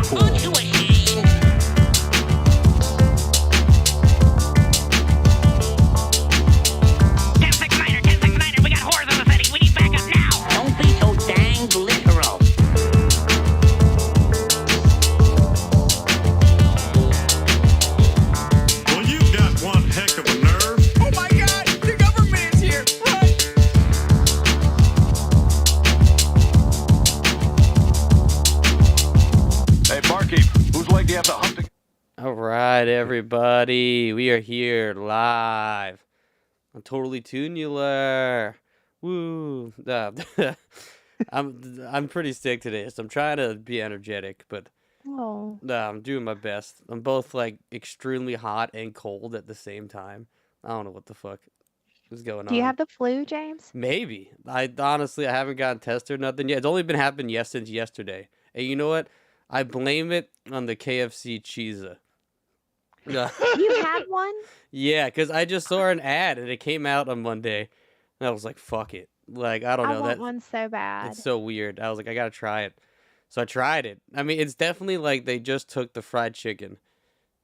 Cool. Aren't you ashamed? 10-6 we got whores in the city. We need backup now. Don't be so dang literal. Well, you've got one heck of a nerve. Oh my God! The government is here! Run! Hey, barkeep, whose leg do you have to hump to... All right, everybody. We are here live on Totally Toonular. Woo. I'm pretty sick today, so I'm trying to be energetic, but I'm doing my best. I'm both like extremely hot and cold at the same time. I don't know what the fuck is going on. Do you have the flu, James? Maybe. I haven't gotten tested or nothing yet. It's only been happening since yesterday. And you know what? I blame it on the KFC cheesa. You had one? Yeah, because I just saw an ad and it came out on Monday, and I was like, "Fuck it!" Like I don't know, I want one so bad. It's so weird. I was like, I gotta try it, so I tried it. I mean, it's definitely like they just took the fried chicken,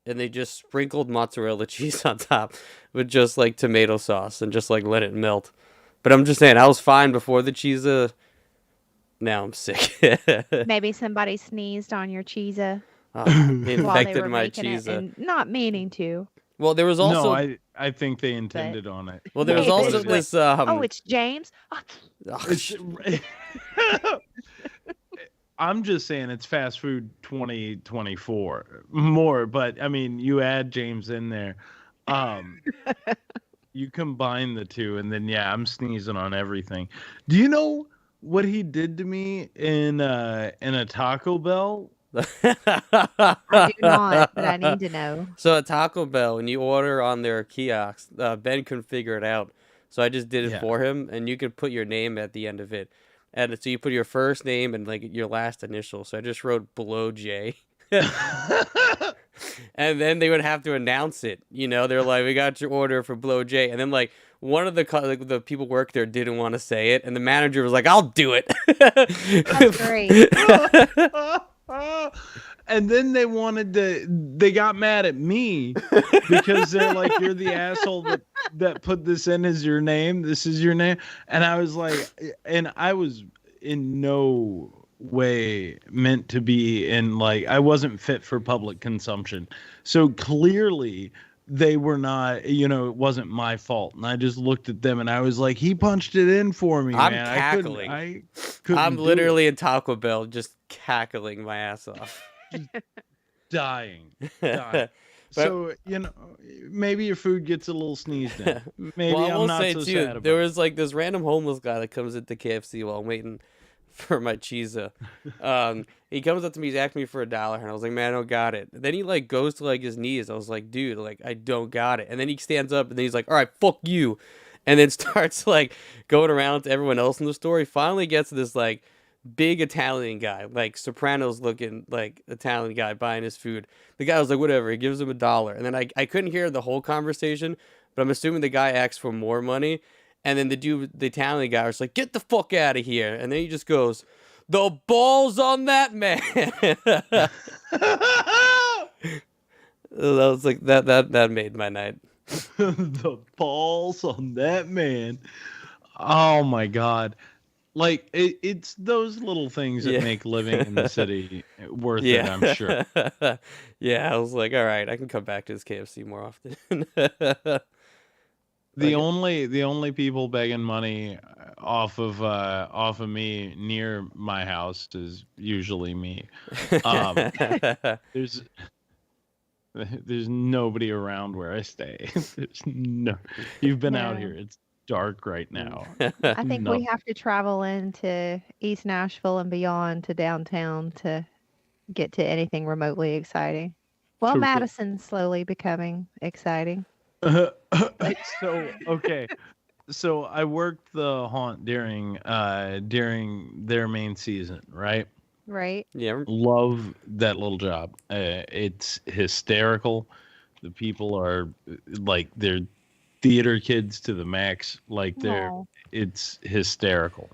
and they just sprinkled mozzarella cheese on top with just like tomato sauce and just like let it melt. But I'm just saying, I was fine before the cheese. Now I'm sick. Maybe somebody sneezed on your cheesa. Oh, they infected were my making it cheese. and not meaning to. Well, there was also I think they intended on it. well, there was Maybe. also this. It's James. I'm just saying it's fast food 2024 more, but I mean you add James in there, you combine the two, and then yeah, I'm sneezing on everything. Do you know what he did to me in a Taco Bell? I do not, but I need to know. So at Taco Bell, when you order on their kiosks, Ben couldn't figure it out. So I just did it for him, and you could put your name at the end of it. And so you put your first name and like your last initial. So I just wrote below J. And then they would have to announce it. You know, they're like, "We got your order for below J." And then like one of the people work there didn't want to say it, and the manager was like, "I'll do it." That's great. And then they got mad at me because they're like, "You're the asshole that put this in as your name. This is your name." And I was like, and I was in no way meant to be in, like, I wasn't fit for public consumption. So clearly they were not, it wasn't my fault. And I just looked at them and I was like, he punched it in for me, I'm man. cackling. I couldn't I'm do literally in Taco Bell just cackling my ass off. dying. So, maybe your food gets a little sneezed in. Maybe well, I will I'm not say so too, sad about there was like this random homeless guy that comes into KFC while I'm waiting for my cheesa. He comes up to me, he's asking me for $1, and I was like, "Man, I don't got it." Then he like goes to like his knees. I was like, "Dude, like I don't got it." And then he stands up and then he's like, "All right, fuck you," and then starts like going around to everyone else in the store. He finally gets to this like big Italian guy, like Sopranos looking like Italian guy buying his food. The guy was like, "Whatever." He gives him $1, and then I couldn't hear the whole conversation, but I'm assuming the guy asked for more money. And then the Italian guy was like, "Get the fuck out of here." And then he just goes, "The balls on that man." That was like, that made my night. The balls on that man. Oh my God. Like it's those little things that make living in the city worth it, I'm sure. Yeah, I was like, all right, I can come back to this KFC more often. The only people begging money off of me near my house is usually me. There's nobody around where I stay. You've been out here. It's dark right now. I think we have to travel into East Nashville and beyond to downtown to get to anything remotely exciting. Well, Madison's slowly becoming exciting. So I worked the haunt during their main season, right? Right. Yeah. Love that little job. It's hysterical. The people are like, they're theater kids to the max. Like it's hysterical.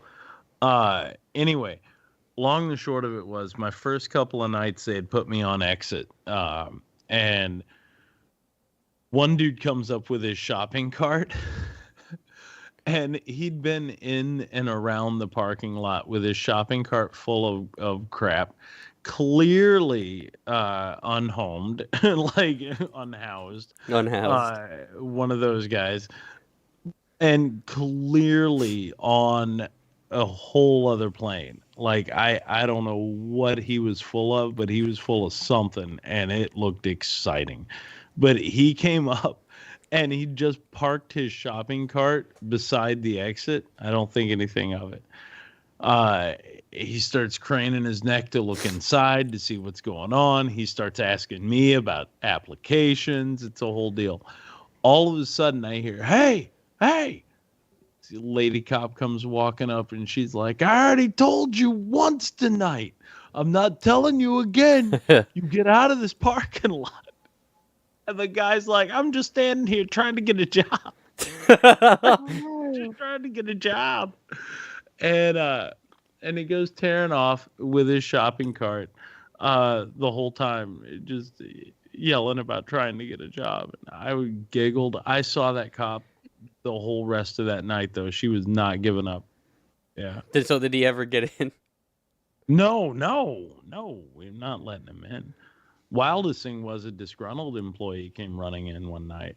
Anyway, long and short of it was my first couple of nights they had put me on exit, and one dude comes up with his shopping cart. And he'd been in and around the parking lot with his shopping cart full of crap, clearly unhomed, like unhoused. One of those guys. And clearly on a whole other plane. Like I don't know what he was full of, but he was full of something, and it looked exciting. But he came up and he just parked his shopping cart beside the exit. I don't think anything of it. He starts craning his neck to look inside to see what's going on. He starts asking me about applications. It's a whole deal. All of a sudden I hear, hey, the lady cop comes walking up and she's like, I already told you once tonight. I'm not telling you again. You get out of this parking lot. And the guy's like, I'm just standing here trying to get a job. Just trying to get a job. And he goes tearing off with his shopping cart the whole time, just yelling about trying to get a job. And I giggled. I saw that cop the whole rest of that night, though. She was not giving up. Yeah. So did he ever get in? No. We're not letting him in. Wildest thing was a disgruntled employee came running in one night.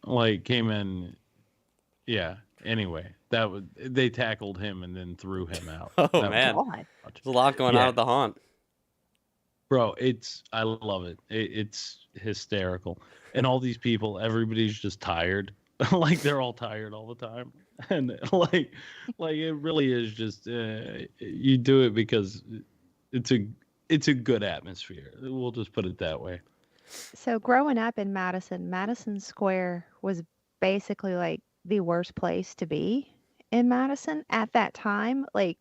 Like, came in. Yeah. Anyway, they tackled him and then threw him out. Oh, man. There's a lot going on at the haunt. Bro, I love it. It's hysterical. And all these people, everybody's just tired. Like, they're all tired all the time. And like it really is just you do it because it's a good atmosphere. We'll just put it that way. So growing up in Madison Square was basically like the worst place to be in Madison at that time, like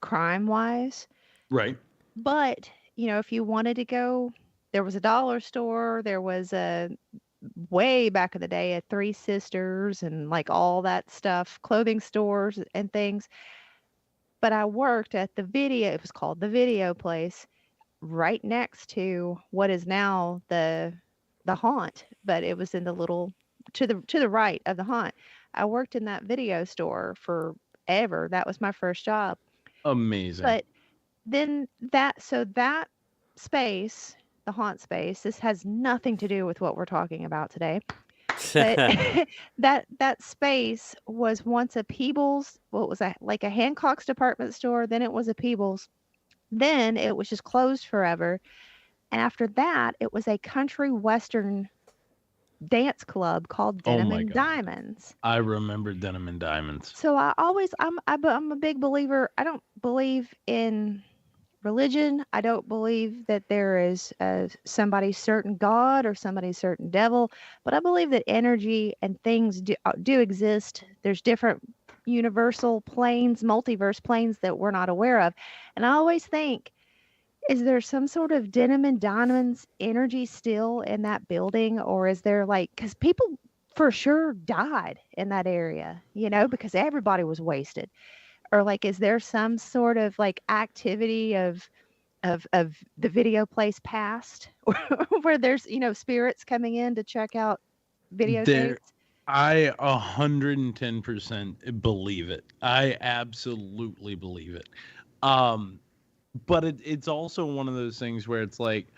crime wise. Right. But, if you wanted to go, there was a dollar store, there was way back in the day at Three Sisters and like all that stuff, clothing stores and things. But I worked at it was called the Video Place, right next to what is now the haunt, but it was in the little to the right of the haunt. I worked in that video store forever. That was my first job. Amazing. But then that space, the haunt space, this has nothing to do with what we're talking about today. But that space was once a Peebles. Well, it was like a Hancock's department store. Then it was a Peebles. Then it was just closed forever. And after that, it was a country western dance club called Denim and Diamonds. I remember Denim and Diamonds. So I'm a big believer. I don't believe in religion. I don't believe that there is somebody's certain God or somebody's certain devil, but I believe that energy and things do exist. There's different universal planes, multiverse planes that we're not aware of. And I always think, is there some sort of Denim and Diamonds energy still in that building? Or is there because people for sure died in that area, because everybody was wasted. Or is there some sort of activity of the Video Place past where there's, spirits coming in to check out videotapes? I 110% believe it. I absolutely believe it. But it's also one of those things where it's like,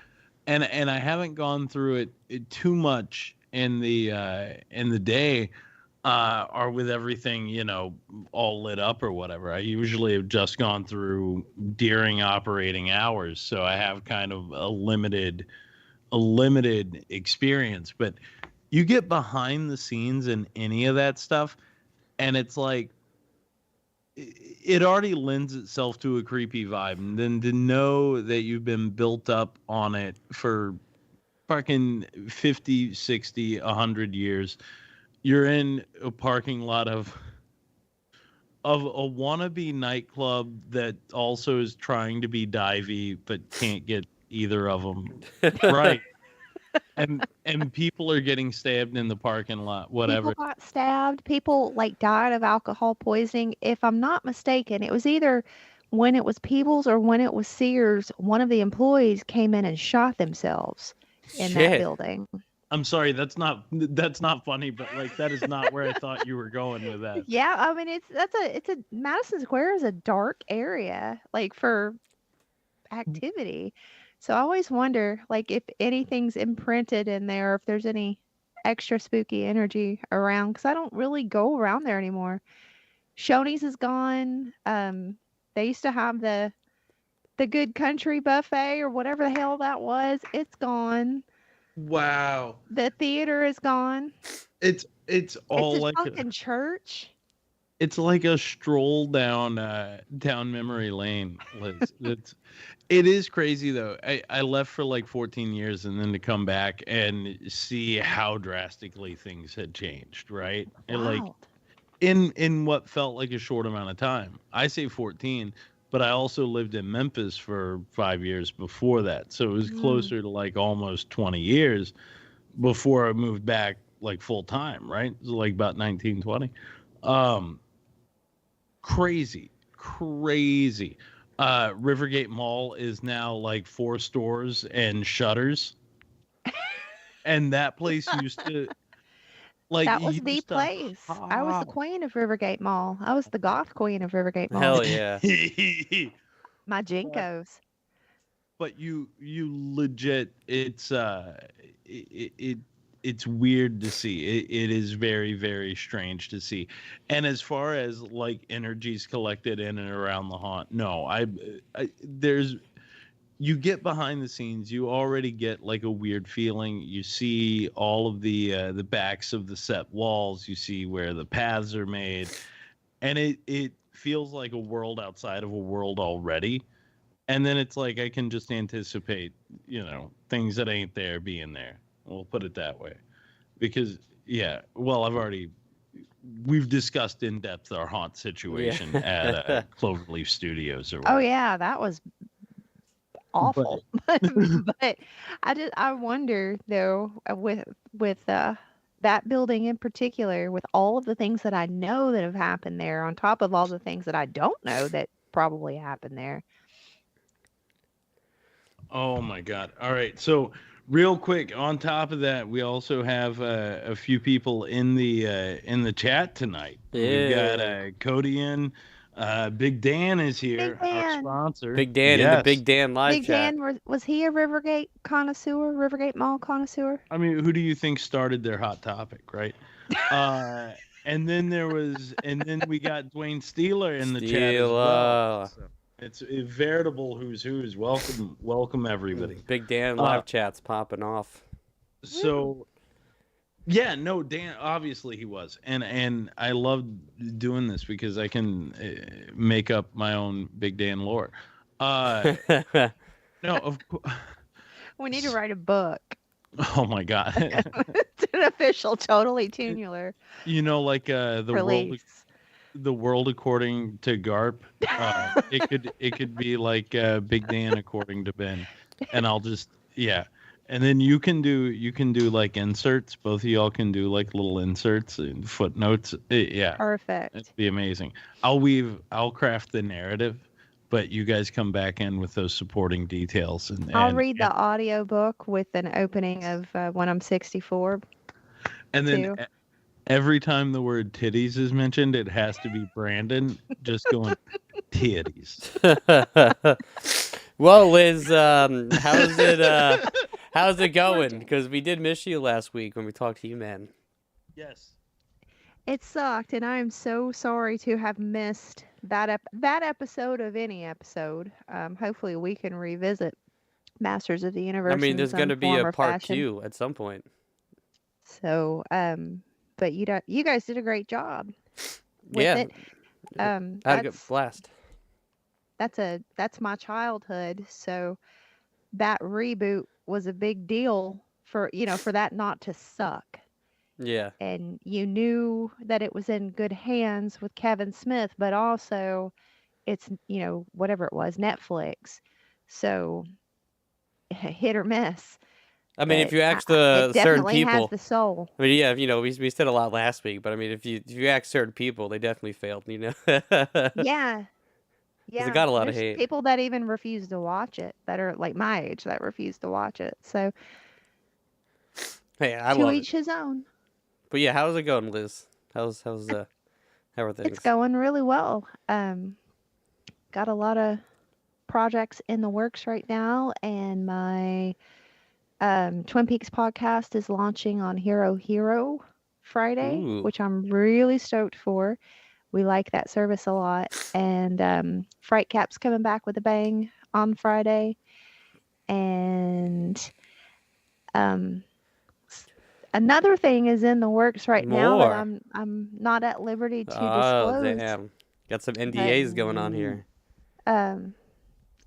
and I haven't gone through it too much in the day, or with everything, all lit up or whatever. I usually have just gone through during operating hours, so I have kind of a limited experience. But you get behind the scenes in any of that stuff, and it's like it already lends itself to a creepy vibe. And then to know that you've been built up on it for fucking 50, 60, 100 years. You're in a parking lot of a wannabe nightclub that also is trying to be divey but can't get either of them right. And people are getting stabbed in the parking lot. Whatever. People got stabbed. People died of alcohol poisoning. If I'm not mistaken, it was either when it was Peebles or when it was Sears, one of the employees came in and shot themselves in that Shit. building. I'm sorry, that's not funny, but like that is not where I thought you were going with that. Yeah, I mean it's a Madison Square is a dark area like for activity. So I always wonder like if anything's imprinted in there, if there's any extra spooky energy around because I don't really go around there anymore. Shoney's is gone. They used to have the Good Country buffet or whatever the hell that was. It's gone. Wow. The theater is gone. It's all It's a like fucking church. it's like a stroll down down memory lane, Liz. It is crazy though. I left for like 14 years and then to come back and see how drastically things had changed, right? And like Wow. in what felt like a short amount of time. I say 14, but I also lived in Memphis for 5 years before that. So it was closer to like almost 20 years before I moved back like full time, right? It was like about 1920. Crazy. Rivergate Mall is now like 4 stores and shutters. And that place used to like That it was the used to place. I was the hop. queen of Rivergate Mall. I was the goth queen of Rivergate Mall. Hell yeah. My Jinkos. But you legit it's weird to see. It is very, very strange to see. And as far as like energies collected in and around the haunt, no, I there's you get behind the scenes, you already get like a weird feeling. You see all of the backs of the set walls, you see where the paths are made, and it feels like a world outside of a world already. And then it's like I can just anticipate, things that ain't there being there. We'll put it that way. Because well, we've discussed in depth our haunt situation at Cloverleaf Studios or Oh whatever. yeah, that was awful. But I wonder though with that building in particular, with all of the things that I know that have happened there, on top of all the things that I don't know that probably happened there. Oh my God. All right. So real quick, on top of that, we also have a few people in the chat tonight. We've got Cody in. Big Dan is here, Big our Dan. sponsor. Big Dan in the Big Dan live Big chat. Dan, was he a Rivergate connoisseur, Rivergate Mall connoisseur? I mean, who do you think started their hot topic, right? And then we got Dwayne Steeler in the chat as well. So it's a veritable who's who's. Welcome everybody. Big Dan live chat's popping off. So yeah, no, Dan, obviously he was. And I love doing this because I can make up my own Big Dan lore. No, of course. We need to write a book. Oh my God. It's an official, totally Toonular Like release. the world according to Garp. It could be like Big Dan according to Ben. And I'll just and then you can do like inserts. Both of y'all can do like little inserts and footnotes. Perfect. It'd be amazing. I'll craft the narrative, but you guys come back in with those supporting details. I'll read the audio book with an opening of When I'm 64. And then every time the word titties is mentioned, it has to be Brandon just going titties. Well, Liz, how's it going? Because we did miss you last week when we talked to you, man. Yes. It sucked, and I am so sorry to have missed that episode of any episode. Hopefully, we can revisit Masters of the Universe. I mean, in there's some going to be form a or part fashion. 2 at some point. So, but you guys did a great job with Yeah. it. I had a good blast. That's my childhood. So that reboot was a big deal for that not to suck. Yeah. And you knew that it was in good hands with Kevin Smith, but also it's, whatever it was, Netflix. So hit or miss. I mean, if But you ask it certain definitely people, has the soul. I mean, yeah, we said a lot last week, but I mean, if you ask certain people, they definitely failed, Yeah. 'Cause it Yeah, got a lot of there's hate. people that even refuse to watch it that are like my age that refuse to watch it. So Hey, I to love it. each his own. But yeah, how's it going, Liz? How are It's things? going really well. Got a lot of projects in the works right now, and my Twin Peaks podcast is launching on Hero Friday, Ooh, which I'm really stoked for. We like that service a lot. And Fright Cap's coming back with a bang on Friday. And um, another thing is in the works right now that more. I'm not at liberty to Oh, disclose, damn. Got some but NDAs going on here. um,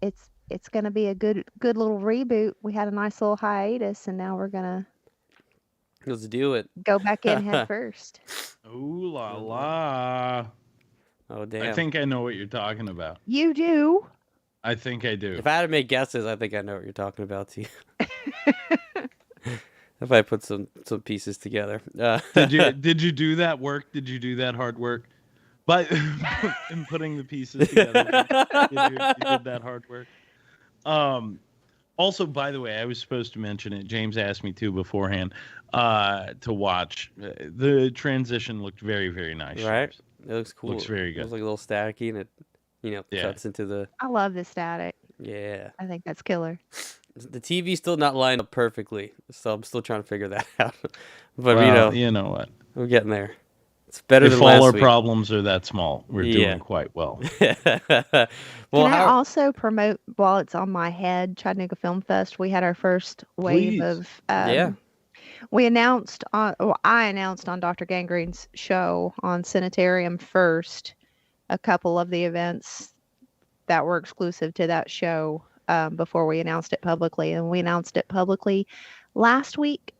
it's gonna be a good little reboot. We had a nice little hiatus, and now we're gonna Let's do it. go back in head first. Ooh la Oh, boy. la. Oh, I damn. think I know what you're talking about. You do. I think I do. If I had to make guesses, I think I know what you're talking about, too. If I put some pieces together. Did you do that work? Did you do that hard work? But in putting the pieces together, you did that hard work. Also, by the way, I was supposed to mention it. James asked me to beforehand to watch. The transition looked very, very nice. Right? James. It looks cool. Looks very It looks good. like a little staticky, and it, Yeah. cuts into the... I love the static. Yeah. I think that's killer. The TV's still not lined up perfectly, so I'm still trying to figure that out. But, Well, you know what? we're getting there. It's better If than all last our week. problems are that small, we're Yeah. doing quite well. Well, Can I how... also promote while it's on my head, Chattanooga Film Fest? We had our first wave Please. of. Yeah. We announced on. Well, I announced on Dr. Gangrene's show on Sanitarium first a couple of the events that were exclusive to that show before we announced it publicly, and we announced it publicly last week.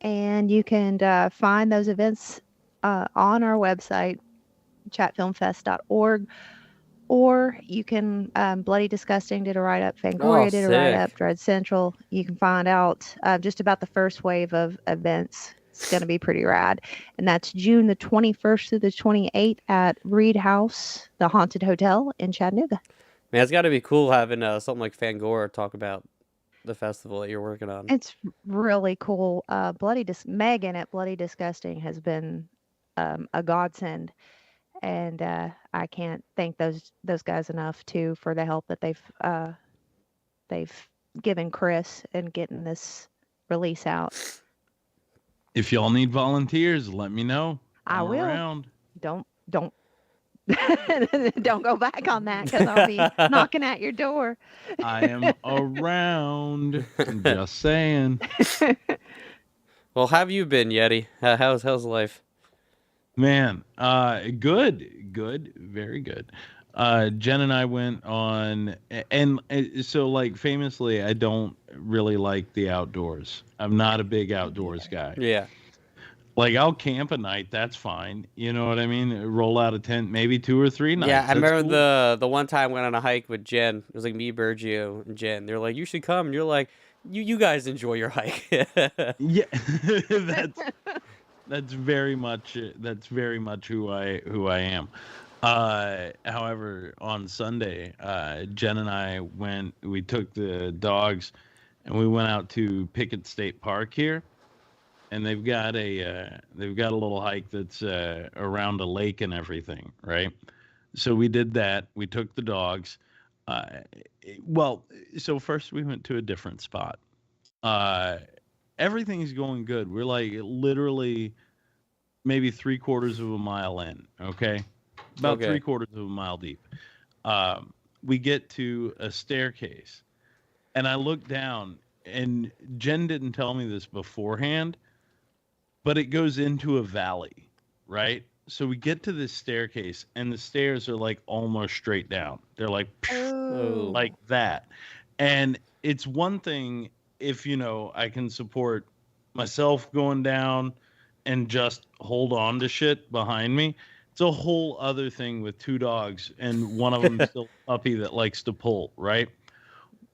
And you can find those events on our website, chatfilmfest.org. Or you can, Bloody Disgusting did a write up, Fangoria Oh, did a write up, sick. Dread Central. You can find out just about the first wave of events. It's going to be pretty rad. And that's June the 21st through the 28th at Reed House, the Haunted Hotel in Chattanooga. Man, it's got to be cool having something like Fangora talk about the festival that you're working on. It's really cool. Megan at Bloody Disgusting has been a godsend. And I can't thank those guys enough too for the help that they've given Chris in getting this release out. If y'all need volunteers, let me know. I I'm will. around. Don't don't go back on that because I'll be knocking at your door. I am around. Just saying. Well, how have you been, Yeti? How's life? Man, good, very good. Jen and I went on, and so like famously, I don't really like the outdoors. I'm not a big outdoors guy. Yeah. Like I'll camp a night, that's fine. You know what I mean? Roll out a tent, maybe 2 or 3 nights. Yeah, I that's remember cool. the one time I went on a hike with Jen. It was like me, Bergio, and Jen. They're like, "You should come." And you're like, "You guys enjoy your hike." Yeah, that's very much who I am. However, on Sunday, Jen and I we took the dogs and we went out to Pickett State Park here, and they've got a little hike that's around a lake and everything, right? So we did that. We took the dogs. So first we went to a different spot. Everything's going good. We're like literally maybe 3/4 of a mile in. Okay, about Okay. 3/4 of a mile deep. We get to a staircase, and I look down, and Jen didn't tell me this beforehand, but it goes into a valley, right? So we get to this staircase, and the stairs are like almost straight down. They're like Oh. like that. And it's one thing if I can support myself going down and just hold on to shit behind me. It's a whole other thing with 2 dogs and one of them still a puppy that likes to pull, right?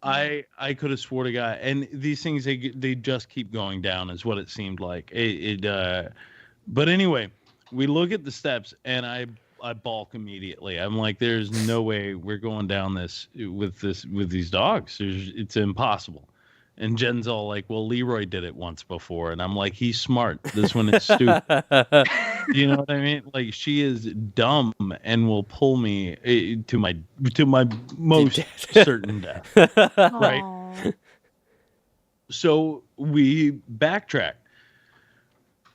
I could have swore to God, and these things they just keep going down is what it seemed like. But anyway, we look at the steps, and I balk immediately. I'm like, there's no way we're going down with these dogs. It's impossible. And Jen's all like, well, Leroy did it once before. And I'm like, he's smart. This one is stupid. You know what I mean? Like, she is dumb and will pull me to my most certain death. Right. Aw. So we backtrack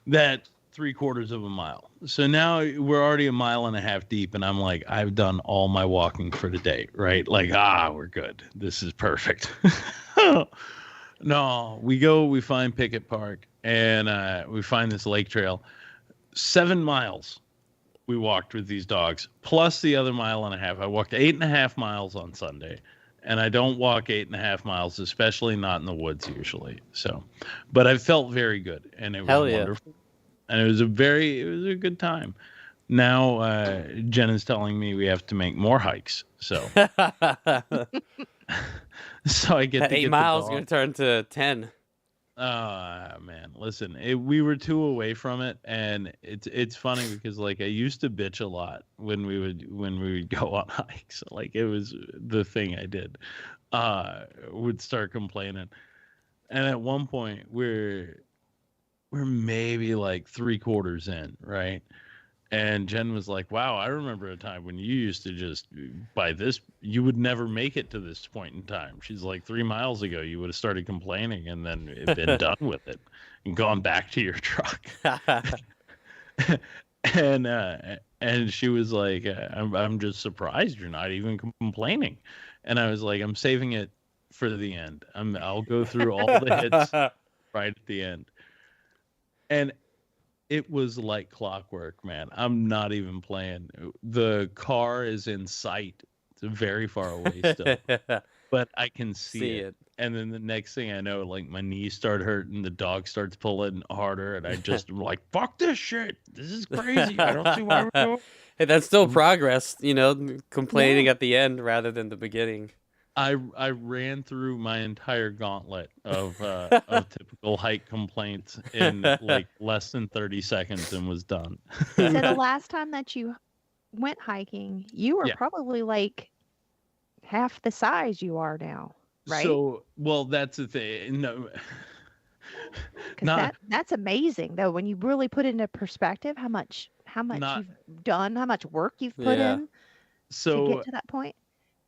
that 3/4 of a mile. So now we're already a mile and a half deep, and I'm like, I've done all my walking for the day, right? Like, we're good. This is perfect. No, we find Pickett Park, and we find this lake trail. 7 miles we walked with these dogs, plus the other mile and a half. I walked 8.5 miles on Sunday, and I don't walk 8.5 miles, especially not in the woods usually. So, but I felt very good, and it was wonderful. And it was a good time. Now Jen is telling me we have to make more hikes. So so I get That to 8 get miles the going to turn to 10. Man, listen, we were 2 away from it, and it's funny because like I used to bitch a lot when we would go on hikes. Like it was the thing I did. Would start complaining, and at one point we're maybe like 3/4 in, right? And Jen was like, wow, I remember a time when you used to just, you would never make it to this point in time. She's like, 3 miles ago, you would have started complaining and then been done with it and gone back to your truck. And she was like, I'm just surprised you're not even complaining. And I was like, I'm saving it for the end. I'll go through all the hits right at the end. And it was like clockwork, man. I'm not even playing. The car is in sight. It's very far away still, but I can see it. And then the next thing I know, like my knees start hurting, the dog starts pulling harder, and I just am like, fuck this shit. This is crazy. I don't see why we're going. Hey, that's still progress, complaining at the end rather than the beginning. I ran through my entire gauntlet of typical hike complaints in like less than 30 seconds and was done. So the last time that you went hiking, you were probably like half the size you are now, right? So, well, that's the thing. No, that's amazing though. When you really put it into perspective, how much you've done, how much work you've put in to get to that point.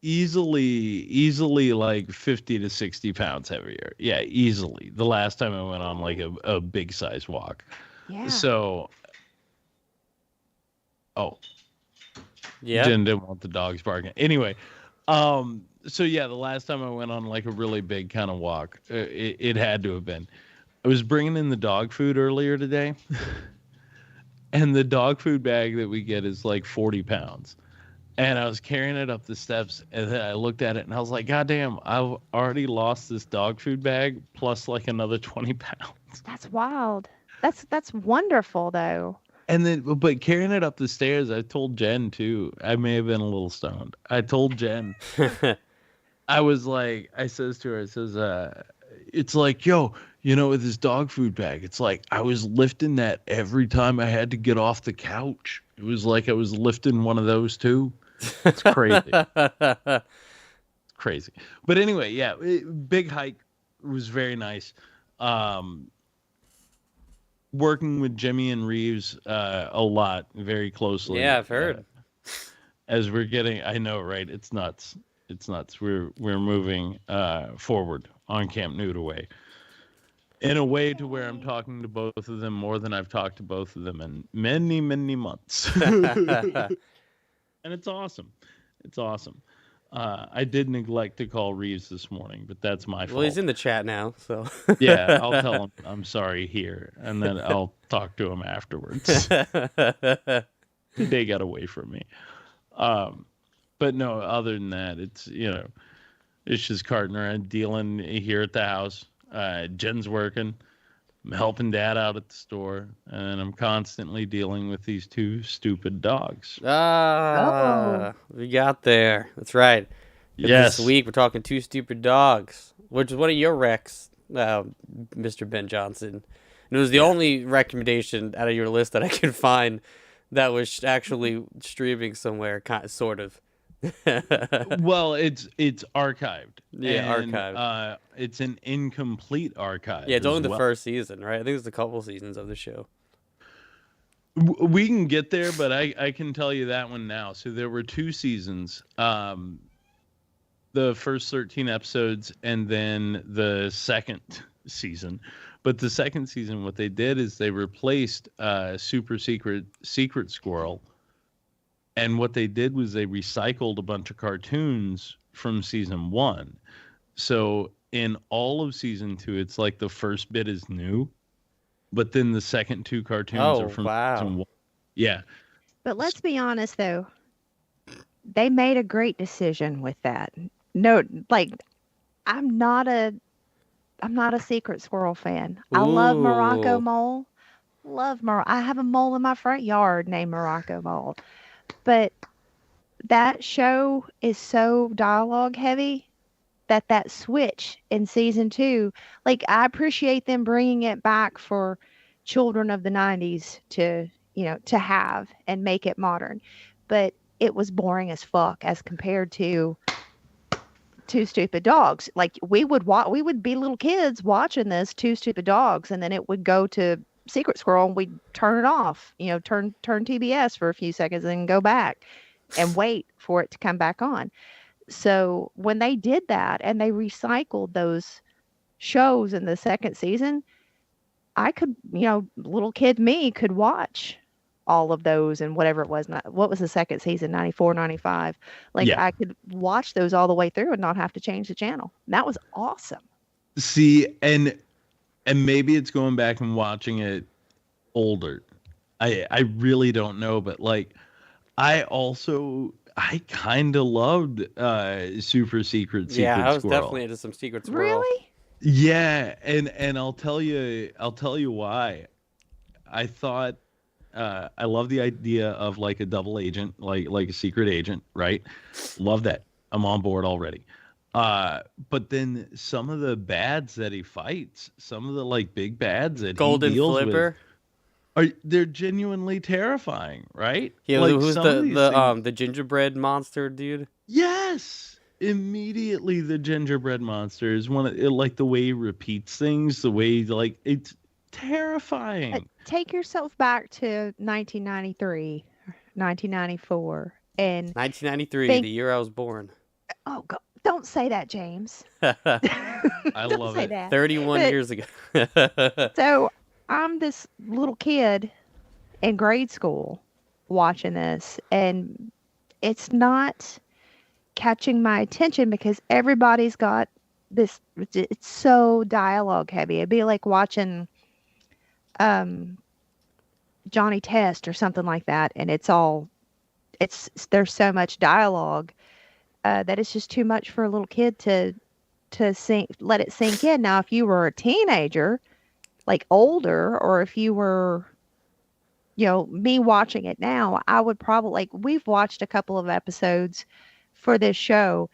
Easily like 50 to 60 pounds heavier. Yeah, easily. The last time I went on like a big size walk. Yeah. So, yeah, Jen didn't want the dogs barking. Anyway, so yeah, the last time I went on like a really big kind of walk, it had to have been. I was bringing in the dog food earlier today, and the dog food bag that we get is like 40 pounds. And I was carrying it up the steps, and then I looked at it, and I was like, God damn, I've already lost this dog food bag, plus like another 20 pounds. That's wild. That's wonderful, though. And then, but carrying it up the stairs, I told Jen, too. I may have been a little stoned. I told Jen. I says to her, it's like, yo, with this dog food bag, it's like I was lifting that every time I had to get off the couch. It was like I was lifting one of those, too. It's crazy. It's crazy. But anyway, yeah, big hike. It was very nice. Working with Jimmy and Reeves a lot, very closely. Yeah, I've heard. As we're getting, I know, right? It's nuts. It's nuts. We're moving forward on Camp Nudaway in a way to where I'm talking to both of them more than I've talked to both of them in many, many months. And it's awesome. It's awesome. I did neglect to call Reeves this morning, but that's my fault. Well, he's in the chat now, so. Yeah, I'll tell him I'm sorry here, and then I'll talk to him afterwards. They got away from me. But no, other than that, it's just carting around, dealing here at the house. Jen's working. I'm helping Dad out at the store, and I'm constantly dealing with these 2 stupid dogs. We got there. That's right. Yes. This week we're talking 2 stupid dogs, which is one of your recs, Mr. Ben Johnson. And it was the only recommendation out of your list that I could find that was actually streaming somewhere, sort of. Well, it's archived. Yeah, and, archived. It's an incomplete archive. Yeah, it's only as the well. first season, right? I think it's a couple seasons of the show. We can get there, but I can tell you that one now. So there were 2 seasons. The first 13 episodes and then the second season. But the second season, what they did is they replaced Super Secret Squirrel. And what they did was they recycled a bunch of cartoons from season 1. So in all of season 2, it's like the first bit is new, but then the second 2 cartoons are from season 1. Yeah. But let's be honest, though. They made a great decision with that. No, like, I'm not a Secret Squirrel fan. I love Morocco Ooh. Mole. I have a mole in my front yard named Morocco Mole. But that show is so dialogue heavy that switch in season 2, like, I appreciate them bringing it back for children of the 90s to, to have and make it modern. But it was boring as fuck as compared to Two Stupid Dogs. Like, we would be little kids watching this Two Stupid Dogs, and then it would go to Secret Squirrel and we'd turn it off, turn TBS for a few seconds and then go back and wait for it to come back on. So when they did that and they recycled those shows in the second season, I could, little kid me could watch all of those and whatever it was. What was the second season? 94, 95. Like, Yeah. I could watch those all the way through and not have to change the channel. That was awesome. See, and maybe it's going back and watching it older. I really don't know, but like, I kind of loved Super Secret Yeah, I was Squirrel. definitely into some Secret Squirrel. Really? Yeah, and I'll tell you why. I thought I love the idea of like a double agent, like a secret agent, right? Love that. I'm on board already. But then some of the bads that he fights, some of the like big bads that Golden he deals Flipper. they're genuinely terrifying, right? Yeah, like who's some of these things- the gingerbread monster dude? Yes. Immediately the gingerbread monster is like the way he repeats things, the way like it's terrifying. Take yourself back to 1993, 1994, and 1993, Think- the year I was born. oh, don't say that, James. I Don't love say it. that. 31 But- years ago. So I'm this little kid in grade school watching this, and it's not catching my attention because everybody's got this. It's so dialogue heavy. It'd be like watching Johnny Test or something like that, and there's so much dialogue that it's just too much for a little kid to let it sink in. Now, if you were a teenager, like older, or if you were, me watching it now, I would probably, like, we've watched a couple of episodes for this show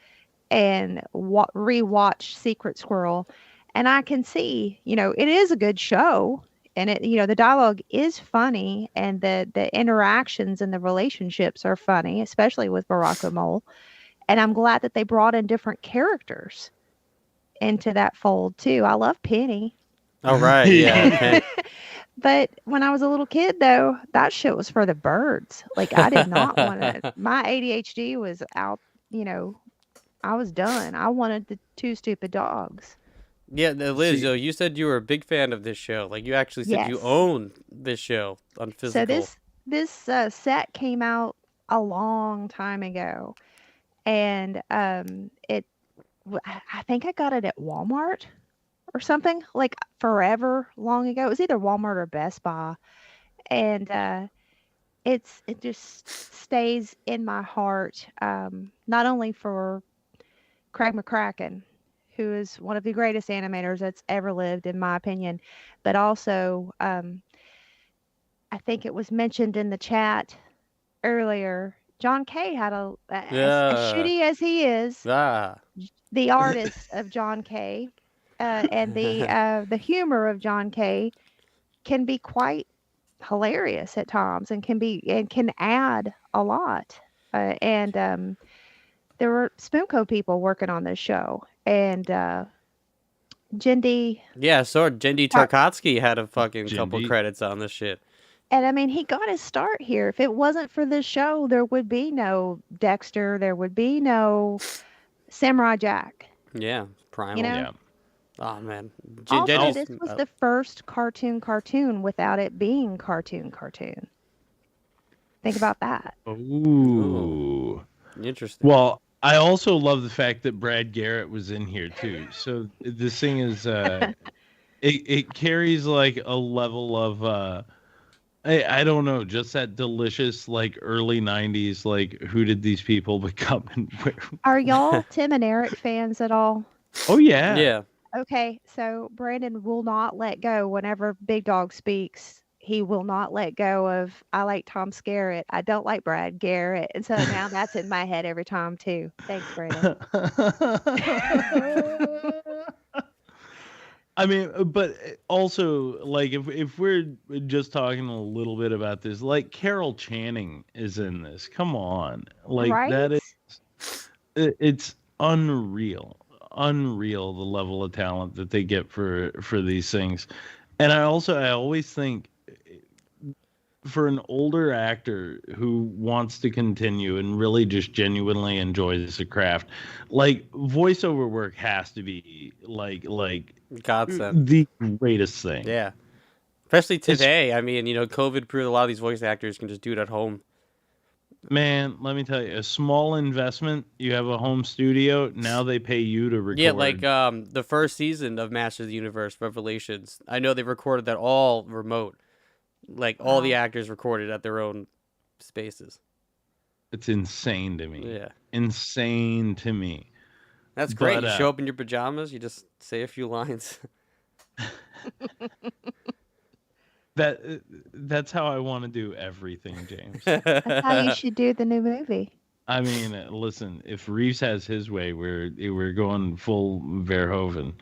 and rewatch Secret Squirrel, and I can see, it is a good show, and it, the dialogue is funny, and the interactions and the relationships are funny, especially with Morocco Mole, and I'm glad that they brought in different characters into that fold too. I love Penny. All right, yeah. Okay. But when I was a little kid, though, that shit was for the birds. Like, I did not want to. My ADHD was out. I was done. I wanted the Two Stupid Dogs. Yeah, Liz, you said you were a big fan of this show. Like, you actually said you Yes. own this show on physical. So this set came out a long time ago, and I think I got it at Walmart or something, like forever long ago. It was either Walmart or Best Buy, and it just stays in my heart, not only for Craig McCracken, who is one of the greatest animators that's ever lived, in my opinion, but also I think it was mentioned in the chat earlier, John Kay had as shitty as he is, the artist of John Kay, and the humor of John Kay can be quite hilarious at times and can add a lot. And there were Spoonco people working on this show, and Jindy. Yeah, so Jendi Tarkovsky had a fucking couple Jindy. credits on this shit. And I mean, he got his start here. If it wasn't for this show, there would be no Dexter. There would be no Samurai Jack. Yeah, Primal. You know? Yeah. Oh man, Also, Jendy's- this was the first cartoon without it being cartoon. Think about that. Ooh. interesting. Well, I also love the fact that Brad Garrett was in here too. So this thing is it carries like a level of I don't know, just that delicious like early 90s like who did these people become and where? Are y'all Tim and Eric fans at all? Oh yeah. Yeah, Okay, so Brandon will not let go whenever Big Dog speaks. He will not let go of I like Tom Skerritt. I don't like Brad Garrett. And so now that's in my head every time too. Thanks, Brandon. I mean, but also like if we're just talking a little bit about this, like Carol Channing is in this. Come on. Like Right? that is it's unreal the level of talent that they get for these things. And I always think for an older actor who wants to continue and really just genuinely enjoys the craft, like voiceover work has to be like godsend. the greatest thing. Yeah, especially today. I mean, COVID proved a lot of these voice actors can just do it at home. Man, let me tell you, a small investment, you have a home studio, now they pay you to record. Yeah, like the first season of Masters of the Universe Revelations. I know they recorded that all remote. Like all the actors recorded at their own spaces. It's insane to me. Yeah, Insane to me. that's great. But, You show up in your pajamas. You just say a few lines. That's how I want to do everything, James. That's how you should do the new movie. I mean, listen, if Reeves has his way, we're going full Verhoeven.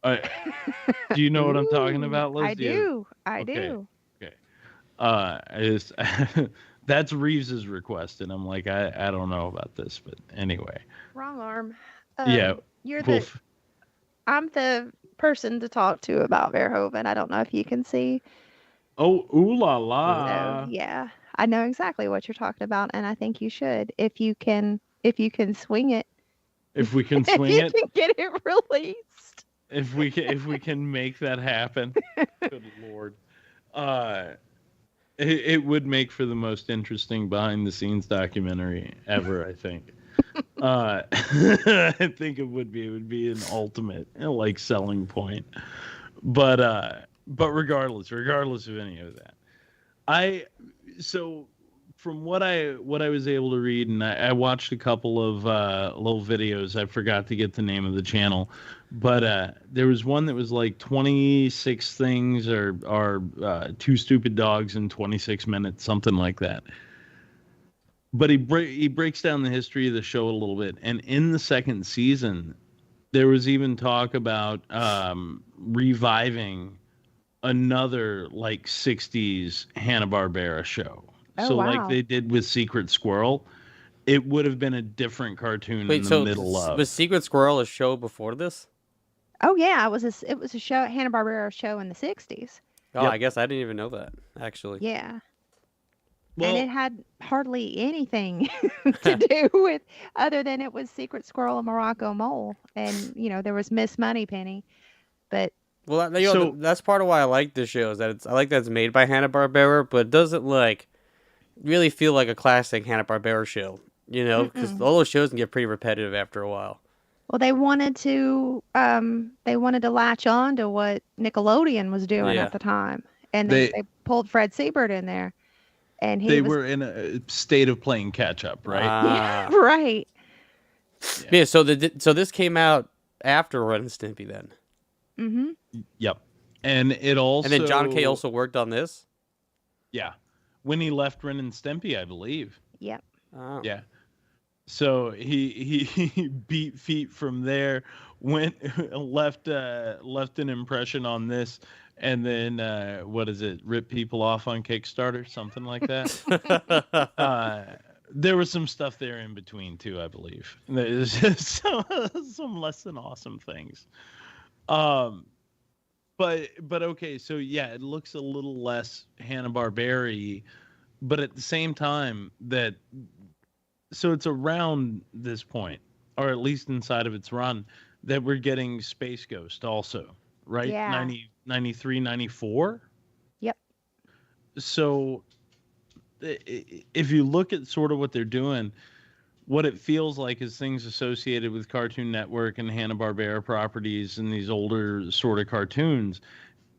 Do you know what I'm talking about, Liz? I do. I Okay. do. That's Reeves's request, and I'm like, I don't know about this, but anyway. Wrong arm. Yeah, You're well, I'm the person to talk to about Verhoeven. I don't know if you can see. oh, ooh la So, la. yeah, I know exactly what you're talking about, and I think you should if you can swing it. If we can If swing you it, can get it released. if we can make that happen. Good Lord. It would make for the most interesting behind the scenes documentary ever, I think. I think it would be an ultimate like selling point. But regardless of any of that. So from what I was able to read, and I watched a couple of little videos. I forgot to get the name of the channel, but there was one that was like 26 things or two stupid dogs in 26 minutes, something like that. But he breaks down the history of the show a little bit, and in the second season, there was even talk about reviving another like 60s Hanna-Barbera show. Oh, So wow. like they did with Secret Squirrel, it would have been a different cartoon Wait, in the so middle of. was Secret Squirrel a show before this? Oh yeah, it was a show, Hanna-Barbera show in the 60s. Oh, Yep. I guess I didn't even know that actually. Yeah. Well, And it had hardly anything to do with other than it was Secret Squirrel and Morocco Mole, and there was Miss Moneypenny, but Well, So- that's part of why I like this show is that I like that it's made by Hanna-Barbera, but it doesn't like really feel like a classic Hanna-Barbera show, because all those shows can get pretty repetitive after a while. well, they wanted to latch on to what Nickelodeon was doing Yeah. at the time, and They- they pulled Fred Siebert in there, and he they was were in a state of playing catch up, right? Ah. right. Yeah. So this came out after Ren and Stimpy then, Mm-hmm. Yep. And it also and then John Kay also worked on this. Yeah. When he left Ren and Stimpy, I believe. Yep. Oh. Yeah. So he beat feet from there, went left an impression on this, and then what is it? Rip people off on Kickstarter, something like that. There was some stuff there in between too, I believe. There's some less than awesome things. Um, but okay, so yeah, it looks a little less Hanna-Barbera, but at the same time that so it's around this point, or at least inside of its run, that we're getting Space Ghost also, right? Yeah. 90, 93, 94. Yep. So if you look at sort of what they're doing, what it feels like is things associated with Cartoon Network and Hanna-Barbera properties and these older sort of cartoons.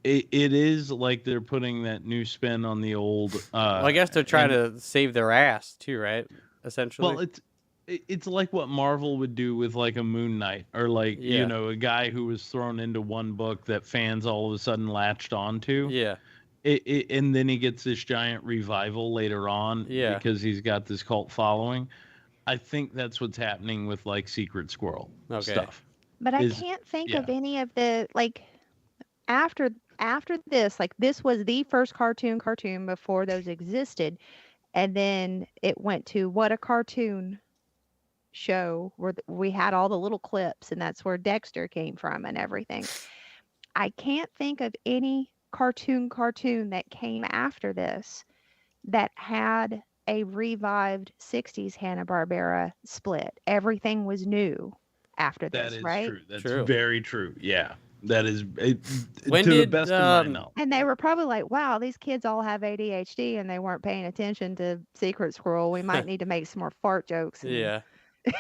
It is like they're putting that new spin on the old. Well, I guess they're trying to save their ass too, right? Essentially. Well, it's like what Marvel would do with like a Moon Knight, or like Yeah. a guy who was thrown into one book that fans all of a sudden latched onto. Yeah. And then he gets this giant revival later on, Yeah. because he's got this cult following. I think that's what's happening with like Secret Squirrel stuff. But I Is- can't think yeah. of any of the like after this, like this was the first cartoon before those existed, and then it went to What a Cartoon show where we had all the little clips, and that's where Dexter came from and everything. I can't think of any cartoon that came after this that had a revived 60s Hanna-Barbera split. Everything was new after That this, is right? true. That's True. very true. Yeah, that is When to the did, best of my knowledge. And they were probably like, wow, these kids all have ADHD and they weren't paying attention to Secret Squirrel. We might need to make some more fart jokes. And, Yeah.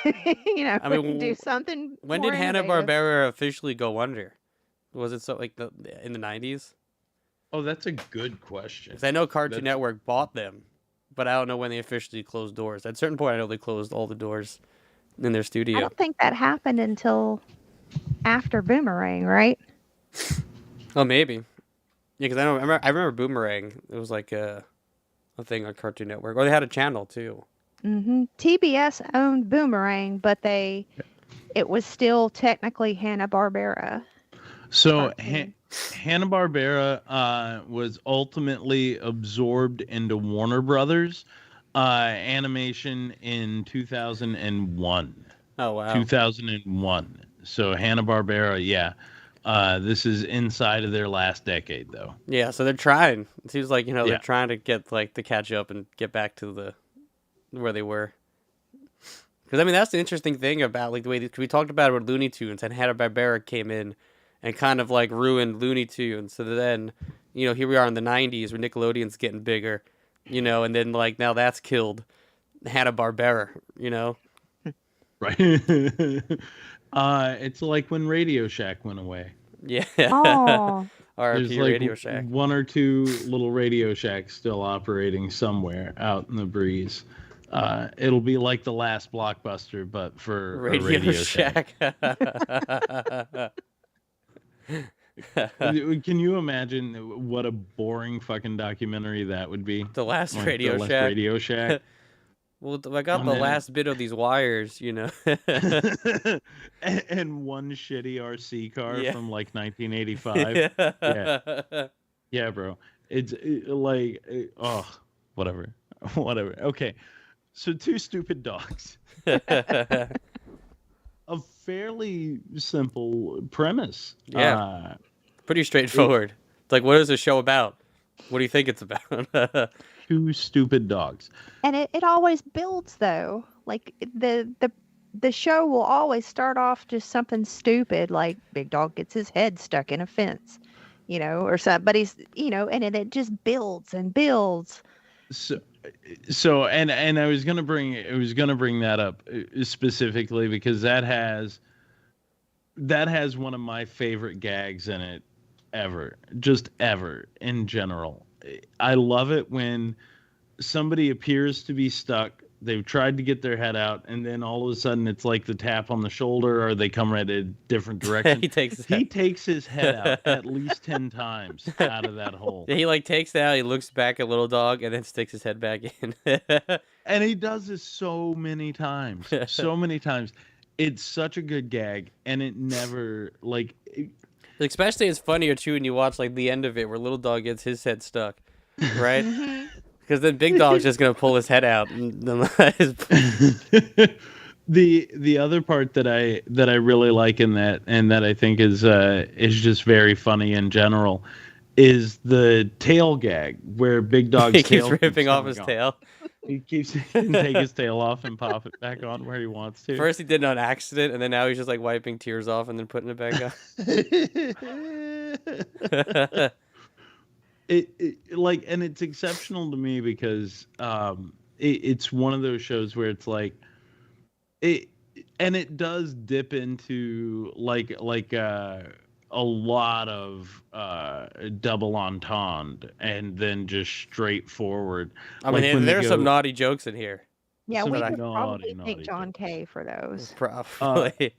I mean, do something. When more did innovative. Hanna-Barbera officially go under? Was it so like in the 90s? Oh, that's a good question. Because I know Cartoon That's- Network bought them, but I don't know when they officially closed doors. At a certain point, I know they closed all the doors in their I studio. don't think that happened until after Boomerang, right? Oh, maybe. Yeah, because I remember Boomerang. It was like a thing on Cartoon Network, or they had a channel too. TBS owned Boomerang, but it was still technically Hanna-Barbera. So cartoon. Hanna-Barbera was ultimately absorbed into Warner Brothers Animation in 2001. Oh wow. 2001. So Hanna-Barbera, yeah. This is inside of their last decade, though. Yeah, so they're trying. It seems like they're Yeah. trying to get like to catch up and get back to where they were. Because I mean, that's the interesting thing about like the way we talked about it with Looney Tunes, and Hanna-Barbera came in and kind of like ruined Looney Tunes. So then, here we are in the 90s where Nickelodeon's getting bigger, and then like now that's killed Hanna-Barbera, Right. It's like when Radio Shack went away. Yeah. Oh, There's RIP like Radio Shack. one or two little Radio Shacks still operating somewhere out in the breeze. It'll be like the last Blockbuster, but for a Radio Shack. Can you imagine what a boring fucking documentary that would be? The last Like, Radio the last Shack. Radio Shack. Well, I got And the then- last bit of these wires, and one shitty RC car Yeah. from like 1985. yeah. Yeah, bro. Whatever. Whatever. Okay. So two stupid dogs. A fairly simple premise. Yeah. Pretty straightforward. It's like, what is the show about? What do you think it's about? Two stupid dogs. and it always builds though. Like the show will always start off just something stupid, like Big Dog gets his head stuck in a fence, or something. But he's, and it just builds and builds. So and I was gonna bring that up specifically because that has one of my favorite gags in it ever, just ever in general. I love it when somebody appears to be stuck They've tried to get their head out, and then all of a sudden it's like the tap on the shoulder, or they come right a different direction. He takes He takes his head out at least 10 times out of that hole. Yeah, he like takes that out, he looks back at little dog, and then sticks his head back in. And he does this so many times. So many times. It's such a good gag, and it never like Especially it's funnier too when you watch like the end of it where little dog gets his head stuck, right? Because then big dog's just gonna pull his head out. And then the other part that I really like in that, and that I think is just very funny in general, is the tail gag where Big Dog's he keeps tail ripping off coming his tail. He keeps can take his tail off and pop it back on where he wants to. First he did it on accident, and then now he's just like wiping tears off and then putting it back on. it like, and it's exceptional to me because it's one of those shows where it's like it, and it does dip into like a lot of double entendre and then just straightforward. I mean, Like when they there's go- some naughty jokes in here. Yeah, Some we naughty, could probably naughty thank John Kay for those. Probably.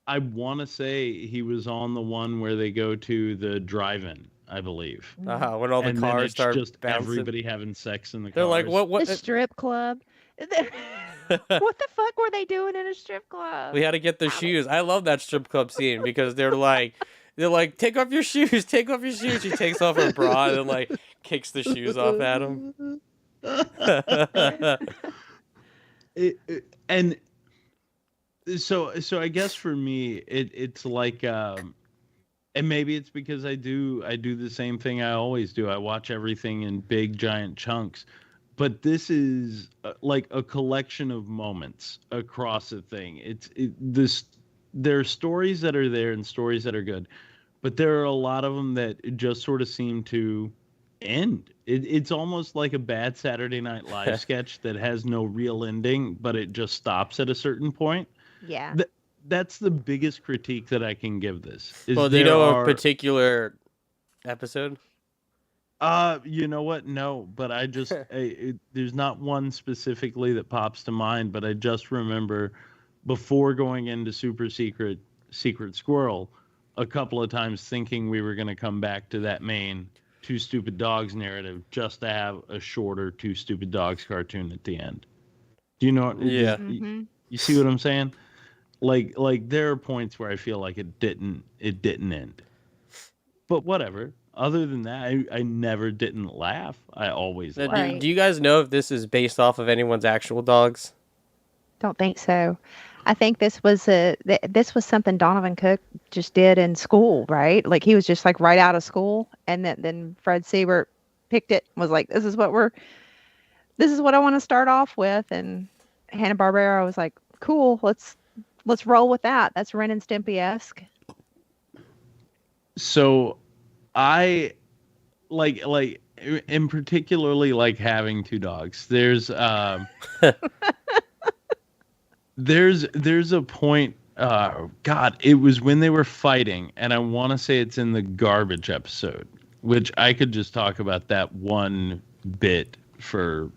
I want to say he was on the one where they go to the drive-in, I believe. When all the And then cars it's start just bouncing. everybody having sex in the They're cars. like, what? The strip club. What the fuck were they doing in a strip club? We had to get the shoes. I love that strip club scene because they're like, take off your shoes, take off your shoes. She takes off her bra and like kicks the shoes off at him. And so I guess for me it's like and maybe it's because I do the same thing I always do. I watch everything in big giant chunks. But this is like a collection of moments across a thing. There are stories that are there and stories that are good, but there are a lot of them that just sort of seem to end. It's almost like a bad Saturday Night Live sketch that has no real ending, but it just stops at a certain point. Yeah. That's the biggest critique that I can give this. Well, do you know a particular episode? You know what? No, but I just there's not one specifically that pops to mind, but I just remember before going into Super Secret Squirrel a couple of times thinking we were going to come back to that main Two Stupid Dogs narrative just to have a shorter Two Stupid Dogs cartoon at the end. Do you know? Yeah. You see what I'm saying? Like there are points where I feel like it didn't end. But whatever. Other than that, I never didn't laugh. I always laughed. Right. Do you guys know if this is based off of anyone's actual dogs? Don't think so. I think this was something Donovan Cook just did in school, right? Like he was just like right out of school, and then Fred Siebert picked it and was like, this is what I want to start off with, and Hanna-Barbera was like, cool, let's roll with that. That's Ren and Stimpy-esque. So I like in particularly like having two dogs. There's there's a point God, it was when they were fighting, and I want to say it's in the garbage episode, which I could just talk about that one bit for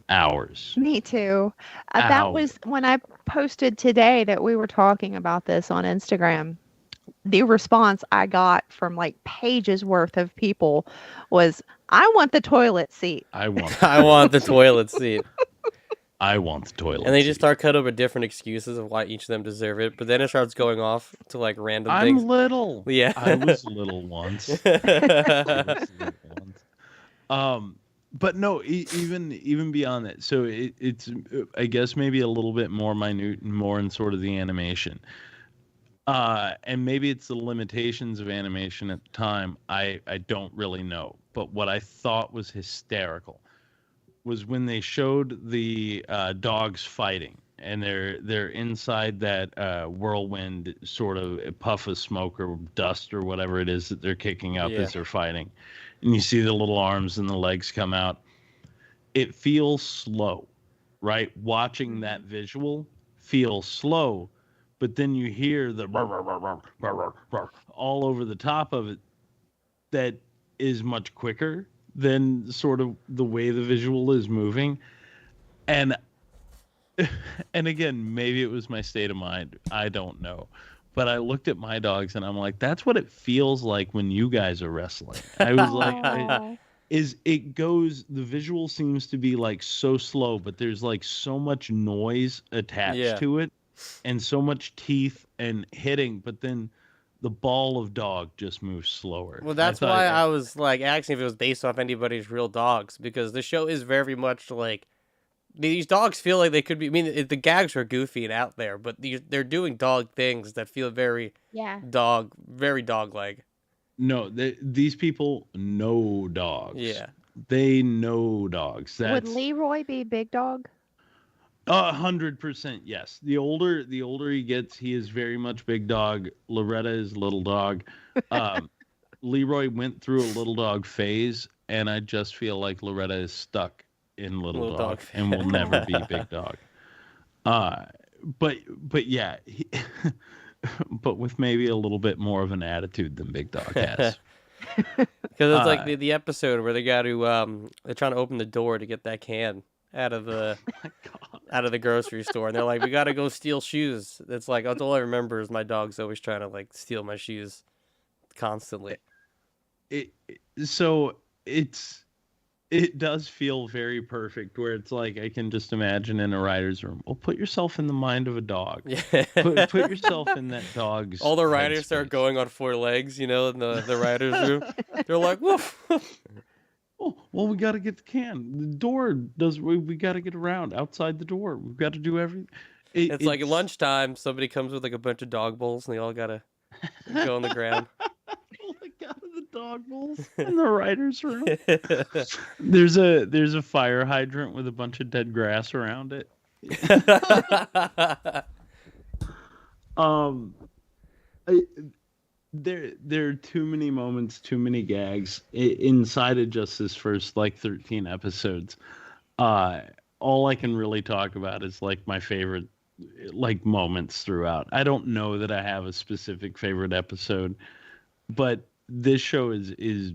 hours. Me too. That was when I posted today that we were talking about this on Instagram. The response I got from like pages worth of people was, I want the toilet seat. I want the toilet seat. I want the toilet And they seat. just start cutting up with different excuses of why each of them deserve it. But then it starts going off to like random I'm things. little. Yeah. I was little once. I was little once. But no, even beyond that. So it's I guess maybe a little bit more minute and more in sort of the animation. And maybe it's the limitations of animation at the time. I don't really know. But what I thought was hysterical was when they showed the dogs fighting, and they're inside that whirlwind sort of puff of smoke or dust or whatever it is that they're kicking up as they're fighting. And you see the little arms and the legs come out. It feels slow, right? Watching that visual feels slow, but then you hear the all over the top of it that is much quicker than sort of the way the visual is moving. And and again, maybe it was my state of mind. I don't know. But I looked at my dogs and I'm like, that's what it feels like when you guys are wrestling. I was like, Aw. the visual seems to be like so slow, but there's like so much noise attached Yeah. to it and so much teeth and hitting, but then the ball of dog just moves slower. Well, that's thought- why I was like asking if it was based off anybody's real dogs, because the show is very much like these dogs feel like they could be. I mean, the gags are goofy and out there, but they're doing dog things that feel very Yeah. very dog-like. No, these people know dogs. Yeah. They know dogs. Would That's Leroy be big dog? 100% yes. The older he gets, he is very much big dog. Loretta is little dog. Leroy went through a little dog phase, and I just feel like Loretta is stuck in little dog and will never be big dog. But yeah, but with maybe a little bit more of an attitude than big dog has. Because it's like the episode where they got to they're trying to open the door to get that can out of the grocery store, and they're like, we got to go steal shoes. It's like that's all I remember is my dog's always trying to like steal my shoes constantly. So it does feel very perfect, where it's like I can just imagine in a writer's room. Well, put yourself in the mind of a dog. Yeah. Put yourself in that dog's. All the writers are headspace. going on 4 legs, in the writers' room. They're like, woof. Oh, well, we got to get the can. The door does. We got to get around outside the door. We've got to do everything. It's like lunchtime. Somebody comes with like a bunch of dog bowls, and they all gotta go on the ground. Like out of the dog bowls in the writer's room. There's a fire hydrant with a bunch of dead grass around it. There are too many moments, too many gags inside of just this first like 13 episodes. All I can really talk about is like my favorite like moments throughout. I don't know that I have a specific favorite episode, but this show is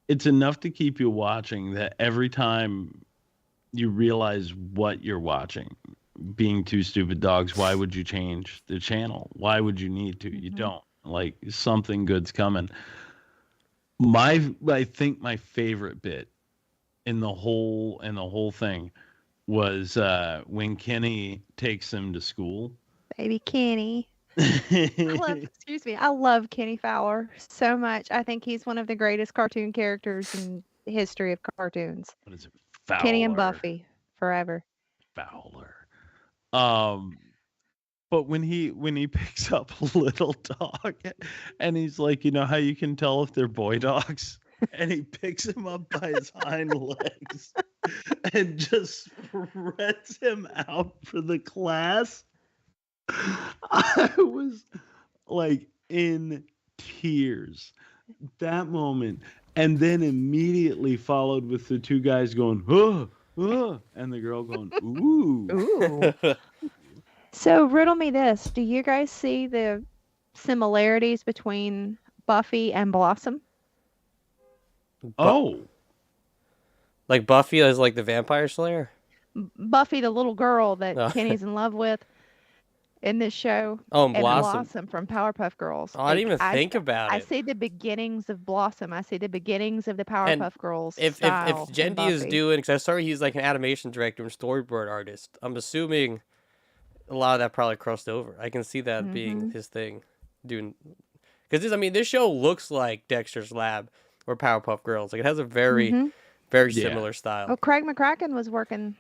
it's enough to keep you watching, that every time you realize what you're watching, being two stupid dogs, why would you change the channel? Why would you need to? You don't. Like, something good's coming. I think my favorite bit in the whole thing was when Kenny takes him to school. Baby Kenny. I love Kenny Fowler so much. I think he's one of the greatest cartoon characters in the history of cartoons. What is it? Fowler. Kenny and Buffy forever. Fowler. But when he picks up a little dog and he's like, you know how you can tell if they're boy dogs? And he picks him up by his hind legs and just spreads him out for the class. I was like in tears that moment, and then immediately followed with the two guys going, and the girl going, ooh. Ooh. So riddle me this. Do you guys see the similarities between Buffy and Blossom? Oh. Like Buffy is like the vampire slayer? Buffy, the little girl that Oh. Kenny's in love with in this show. Oh, and And Blossom. from Powerpuff Girls. Oh, I didn't even Like, think about I it. see the beginnings of Blossom. I see the beginnings of the Powerpuff Girls If style in Jendi is Buffy. doing, because I saw he's like an animation director and storyboard artist, I'm assuming a lot of that probably crossed over. I can see that being his thing, doing, because this show looks like Dexter's Lab or Powerpuff Girls. Like, it has a very very Yeah. similar style. Oh, Craig McCracken was working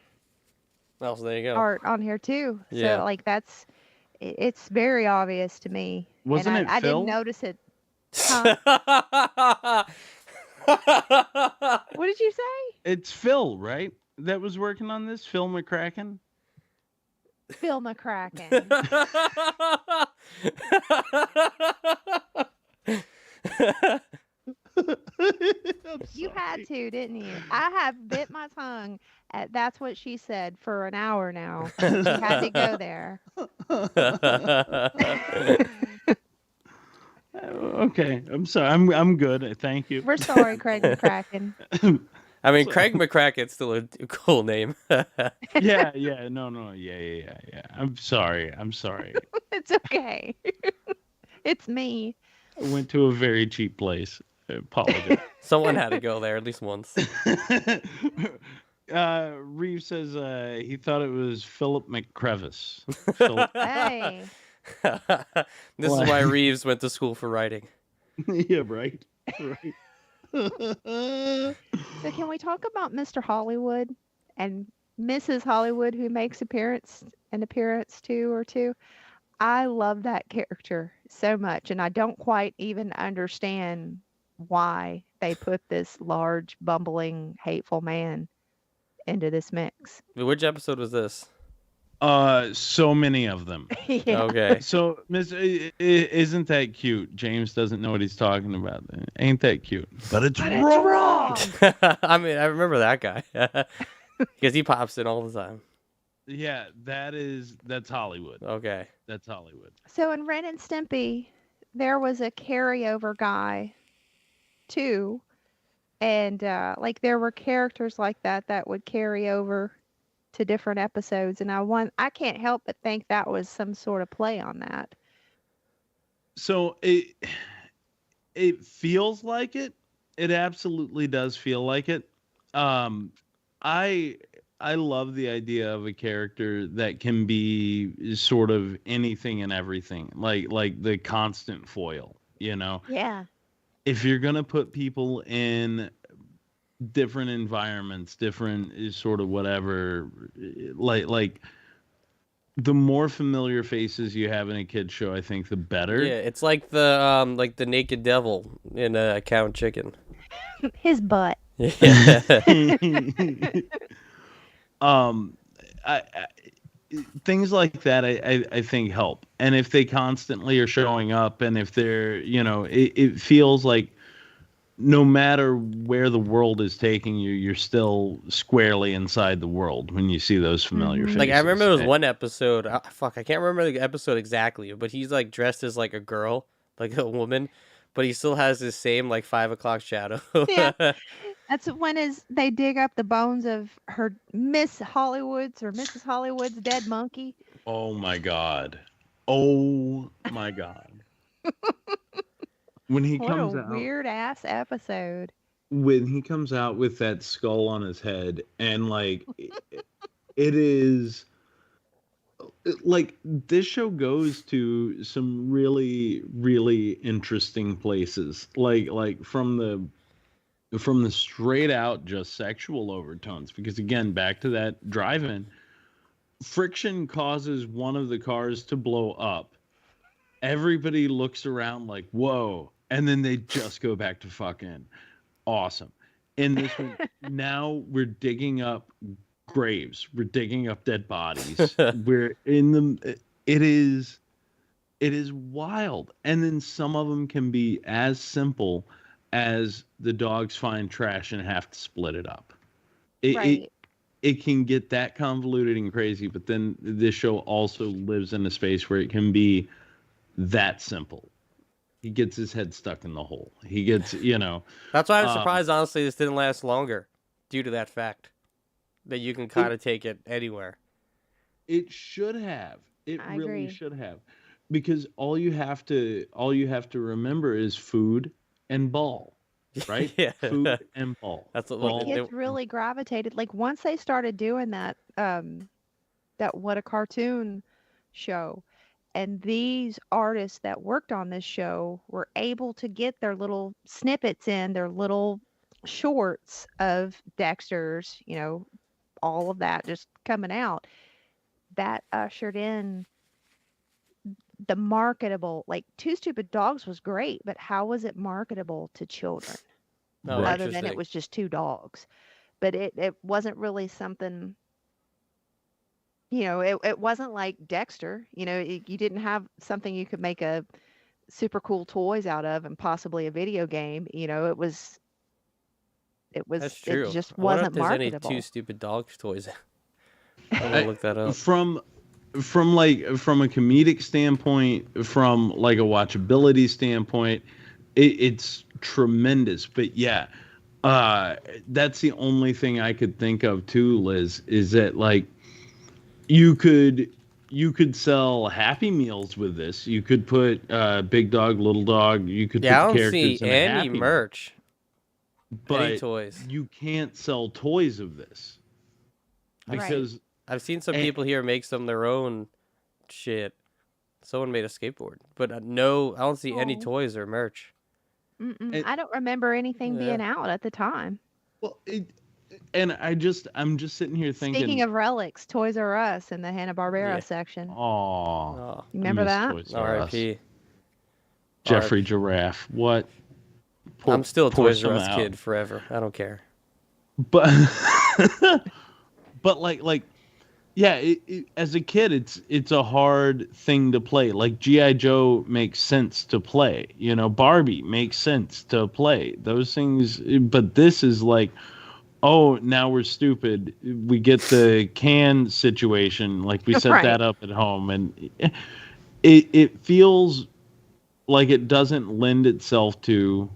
Well, so there you go. art on here too. Yeah. So like it's very obvious to me. Wasn't and it I Phil? didn't notice it. Huh? What did you say? It's Phil, right? That was working on this? Phil McCracken? Phil McCracken. You had to, didn't you? I have bit my tongue at that's what she said for an hour now. She had to go there. Okay, I'm sorry. I'm good. Thank you. We're sorry, Craig McCracken. I mean, So- Craig McCracken's still a cool name. Yeah, no, yeah. I'm sorry. It's okay. It's me. I went to a very cheap place. I apologize. Someone had to go there at least once. Reeves says he thought it was Philip McCrevice. Philip, Hey. This is why Reeves went to school for writing. yeah, right. So can we talk about Mr. Hollywood and Mrs. Hollywood, who makes an appearance too or two? I love that character so much, and I don't quite even understand why they put this large, bumbling, hateful man into this mix. Which episode was this? So many of them. Yeah. Okay. So, isn't that cute? James doesn't know what he's talking about. Ain't that cute? But it's wrong. I mean, I remember that guy because he pops in all the time. Yeah, that's Hollywood. Okay. That's Hollywood. So in Ren and Stimpy, there was a carryover guy too. And like there were characters like that would carry over to different episodes. And I can't help but think that was some sort of play on that. So it feels like it. It absolutely does feel like it. I love the idea of a character that can be sort of anything and everything, like the constant foil, you know? Yeah. If you're going to put people in different environments, different sort of whatever, like the more familiar faces you have in a kid's show, I think the better. Yeah, it's like the naked devil in Cow and Chicken. His butt. Yeah. I things like that I think help. And if they constantly are showing up, and if they're, it feels like no matter where the world is taking you, you're still squarely inside the world when you see those familiar faces. Like I remember there was one episode. I can't remember the episode exactly, but he's like dressed as like a girl, like a woman, but he still has his same like 5 o'clock shadow. Yeah. That's when they dig up the bones of her Miss Hollywood's or Mrs. Hollywood's dead monkey. Oh my god. When he What comes a out, weird ass episode. when he comes out with that skull on his head, and like it is like this show goes to some really, really interesting places, like from the straight out just sexual overtones, because again, back to that drive-in, friction causes one of the cars to blow up. Everybody looks around like, whoa, and then they just go back to fucking awesome. In this one, now we're digging up graves, we're digging up dead bodies. We're in the it is wild. And then some of them can be as simple as the dogs find trash and have to split it up. Right. It can get that convoluted and crazy, but then this show also lives in a space where it can be that simple. He gets his head stuck in the hole. He gets, That's why I'm surprised, honestly, this didn't last longer, due to that fact that you can kind of take it anywhere. It should have. It I really agree. should have, because all you have to remember is food and ball, right? Yeah. Food and ball. That's what Ball. Kids really gravitated. Like once they started doing that, that What a Cartoon show, and these artists that worked on this show were able to get their little snippets in, their little shorts of Dexter's, all of that just coming out. That ushered in the marketable, like Two Stupid Dogs was great, but how was it marketable to children? Oh, Other than interesting. it was just two dogs. But it wasn't really something, it wasn't like Dexter. You didn't have something you could make a super cool toys out of and possibly a video game. That's true. It just I wonder wasn't if there's marketable. any Two Stupid Dogs toys. I'm gonna look that up. From a comedic standpoint, from like a watchability standpoint, it's tremendous. But yeah, That's the only thing I could think of too, Liz, is that like you could you could sell Happy Meals with this. You could put big dog, little dog. You could put Yeah, I the don't see characters in a any Happy Meal, merch, any but toys. you can't sell toys of this I've Right. because I've seen some eh, people here make some their own shit. Someone made a skateboard, but no, I don't see any Oh. toys or merch. Mm-mm. eh, I don't remember anything Yeah. being out at the time. well, and I'm just sitting here Speaking thinking, of relics, Toys R Us in the Hanna-Barbera Yeah. section. oh, Oh, You remember that? Toys R Us. R.I.P. Jeffrey Giraffe. What? I'm still a Pour Toys R some Us out. kid forever. I don't care. But but yeah, as a kid, it's a hard thing to play. Like GI Joe makes sense to play. You know, Barbie makes sense to play. Those things, but this is like, oh, now we're stupid. We get the can situation. Like we set Right. that up at home, and it feels like it doesn't lend itself to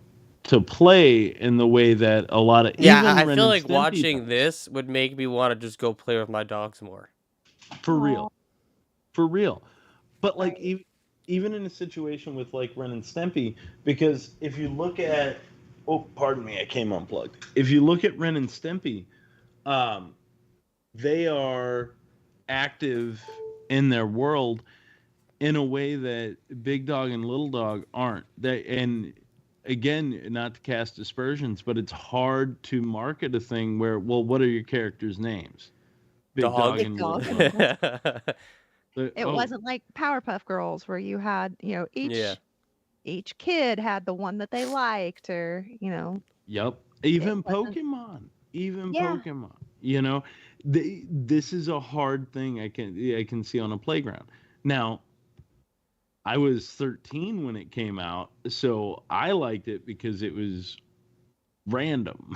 play in the way that a lot of Yeah, even I Ren feel and like Stimpy watching does. this would make me want to just go play with my dogs more. For real, for real. But like Right. even in a situation with like Ren and Stimpy, because if you look at, oh, pardon me, I came unplugged. If you look at Ren and Stimpy, um, they are active in their world in a way that Big Dog and Little Dog aren't. They and again, not to cast aspersions, but it's hard to market a thing where, well, what are your characters' names? Big Dog. Dog Big and Dog Little and Dog. Little. It Oh, wasn't like Powerpuff Girls where you had, Yeah. each kid had the one that they liked, or yep. it Even wasn't. Pokemon. Even Yeah. Pokemon. You know, this is a hard thing I can see on a playground. Now, I was 13 when it came out, so I liked it because it was random.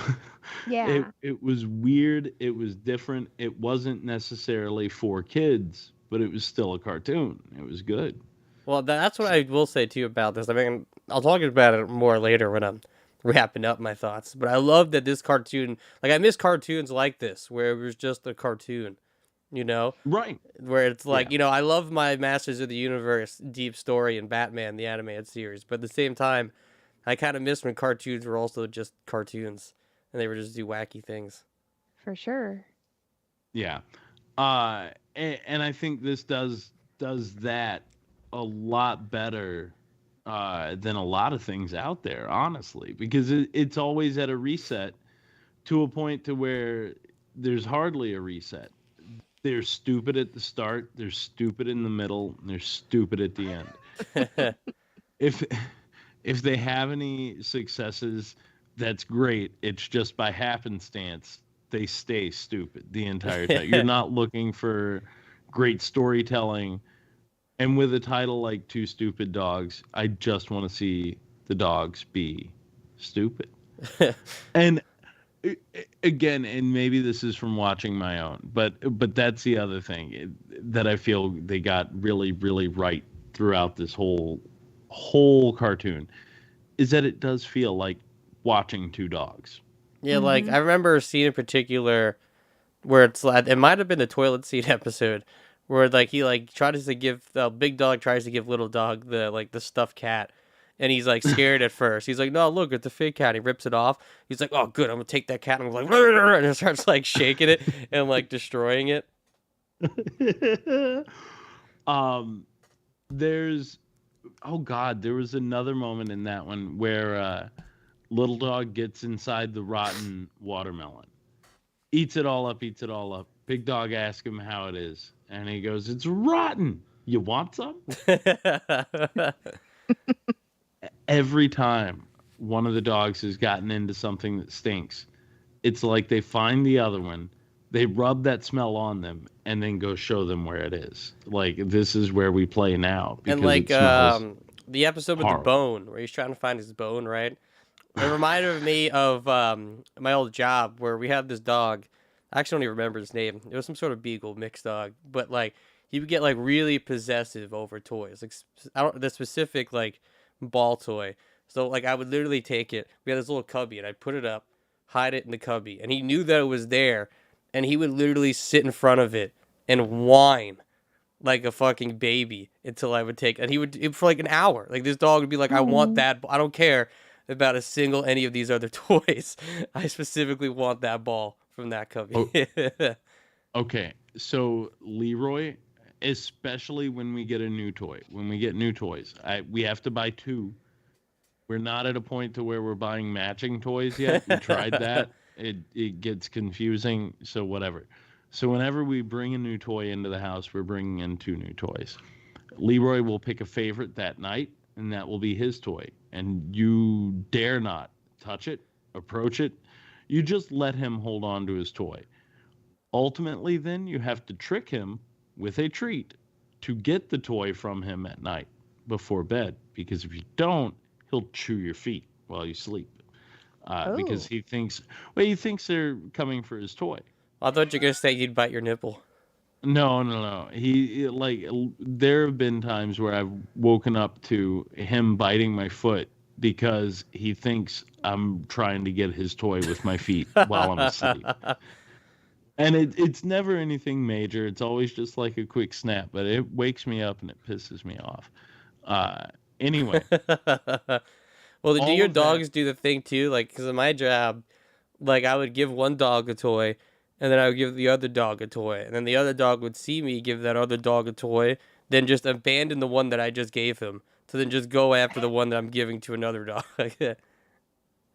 Yeah. It was weird, it was different. It wasn't necessarily for kids, but it was still a cartoon. It was good. Well, that's what I will say to you about this. I mean, I'll talk about it more later when I'm wrapping up my thoughts. But I love that this cartoon, like I miss cartoons like this, where it was just a cartoon, you know, Right. where it's Yeah. like, I love my Masters of the Universe deep story and Batman the animated series, but at the same time, I kind of miss when cartoons were also just cartoons and they would just do wacky things. For sure. Yeah. And I think this does that a lot better than a lot of things out there, honestly, because it's always at a reset to a point to where there's hardly a reset. They're stupid at the start, they're stupid in the middle, and they're stupid at the end. If if they have any successes, that's great. It's just by happenstance they stay stupid the entire time. You're not looking for great storytelling. And with a title like Two Stupid Dogs, I just want to see the dogs be stupid. And again, and maybe this is from watching my own, but that's the other thing that I feel they got really really right throughout this whole cartoon is that it does feel like watching two dogs. Yeah, like I remember a scene in particular where it's like it might have been the toilet seat episode where like he like tries to give the big dog tries to give little dog the stuffed cat and he's like scared at first. He's like, "No, look, it's a fake cat." He rips it off. He's like, "Oh, good, I'm gonna take that cat." And I'm like, and it starts like shaking it and like destroying it. um, there's oh god, there was another moment in that one where little dog gets inside the rotten watermelon, eats it all up, eats it all up. Big dog asks him how it is, and he goes, "It's rotten. You want some?" Every time one of the dogs has gotten into something that stinks, it's like they find the other one, they rub that smell on them, and then go show them where it is. Like, this is where we play now because And like it smells the episode with the horrible. bone where he's trying to find his bone, right? It reminded me of my old job where we had this dog. I actually don't even remember his name. It was some sort of beagle mixed dog, but like he would get like really possessive over toys. Like I don't the specific like ball toy. So like I would literally take it. We had this little cubby, and I'd put it up, hide it in the cubby, and he knew that it was there, and he would literally sit in front of it and whine like a fucking baby until I would take, and he would for like an hour. Like this dog would be like, I want that. I don't care about any of these other toys. I specifically want that ball from that cubby. Okay, so Leroy, especially when we get a new toy, when we get new toys, we have to buy 2. We're not at a point to where we're buying matching toys yet. We tried that. It gets confusing, so whatever. So whenever we bring a new toy into the house, we're bringing in 2 new toys. Leroy will pick a favorite that night, and that will be his toy. And you dare not touch it, approach it. You just let him hold on to his toy. Ultimately, then, you have to trick him with a treat to get the toy from him at night before bed. Because if you don't, he'll chew your feet while you sleep. Because he thinks they're coming for his toy. I thought you were gonna say you'd bite your nipple. No. There have been times where I've woken up to him biting my foot because he thinks I'm trying to get his toy with my feet while I'm asleep. And it's never anything major. It's always just like a quick snap, but it wakes me up and it pisses me off. Anyway. Well, do your dogs do the thing too? Like, because in my job, like I would give one dog a toy, and then I would give the other dog a toy, and then the other dog would see me give that other dog a toy, then just abandon the one that I just gave him, to then just go after the one that I'm giving to another dog.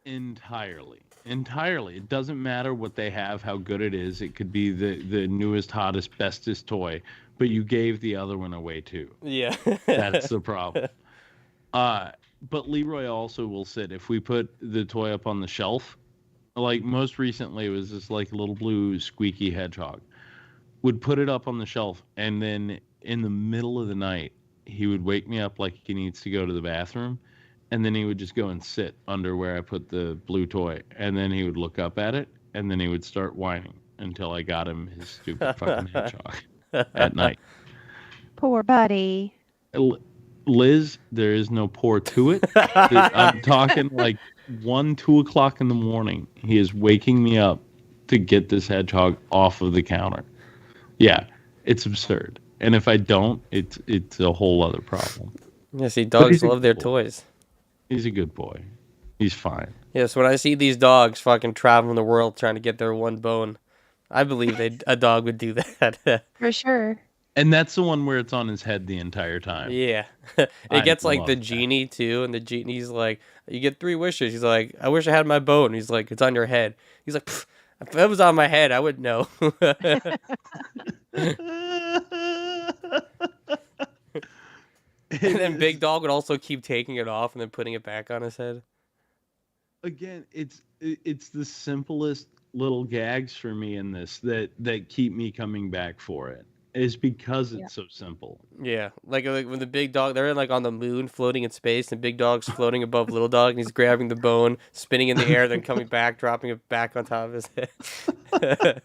Entirely. It doesn't matter what they have, how good it is. It could be the newest, hottest, bestest toy, but you gave the other one away too. Yeah. That's the problem. But Leroy also will sit, if we put the toy up on the shelf, like most recently it was this like little blue squeaky hedgehog, would put it up on the shelf, and then in the middle of the night he would wake me up like he needs to go to the bathroom, and then he would just go and sit under where I put the blue toy, and then he would look up at it, and then he would start whining until I got him his stupid fucking hedgehog at night. Poor buddy. Liz, there is no pour to it. I'm talking like 2 o'clock in the morning. He is waking me up to get this hedgehog off of the counter. Yeah, it's absurd. And if I don't, it's a whole other problem. Yeah, see, dogs love their toys. He's a good boy. He's fine. Yes, when I see these dogs fucking traveling the world trying to get their one bone, I believe a dog would do that. For sure. And that's the one where it's on his head the entire time. Yeah. It gets like the that. genie too, and the genie's like, you get 3 wishes. He's like, I wish I had my bone. He's like, it's on your head. He's like, if it was on my head, I would know. And then Big Dog would also keep taking it off and then putting it back on his head. Again, it's the simplest little gags for me in this that keep me coming back for it. Is because it's so simple. Yeah, like when the Big Dog, they're like on the moon floating in space, and Big Dog's floating above Little Dog, and he's grabbing the bone, spinning in the air, then coming back, dropping it back on top of his head.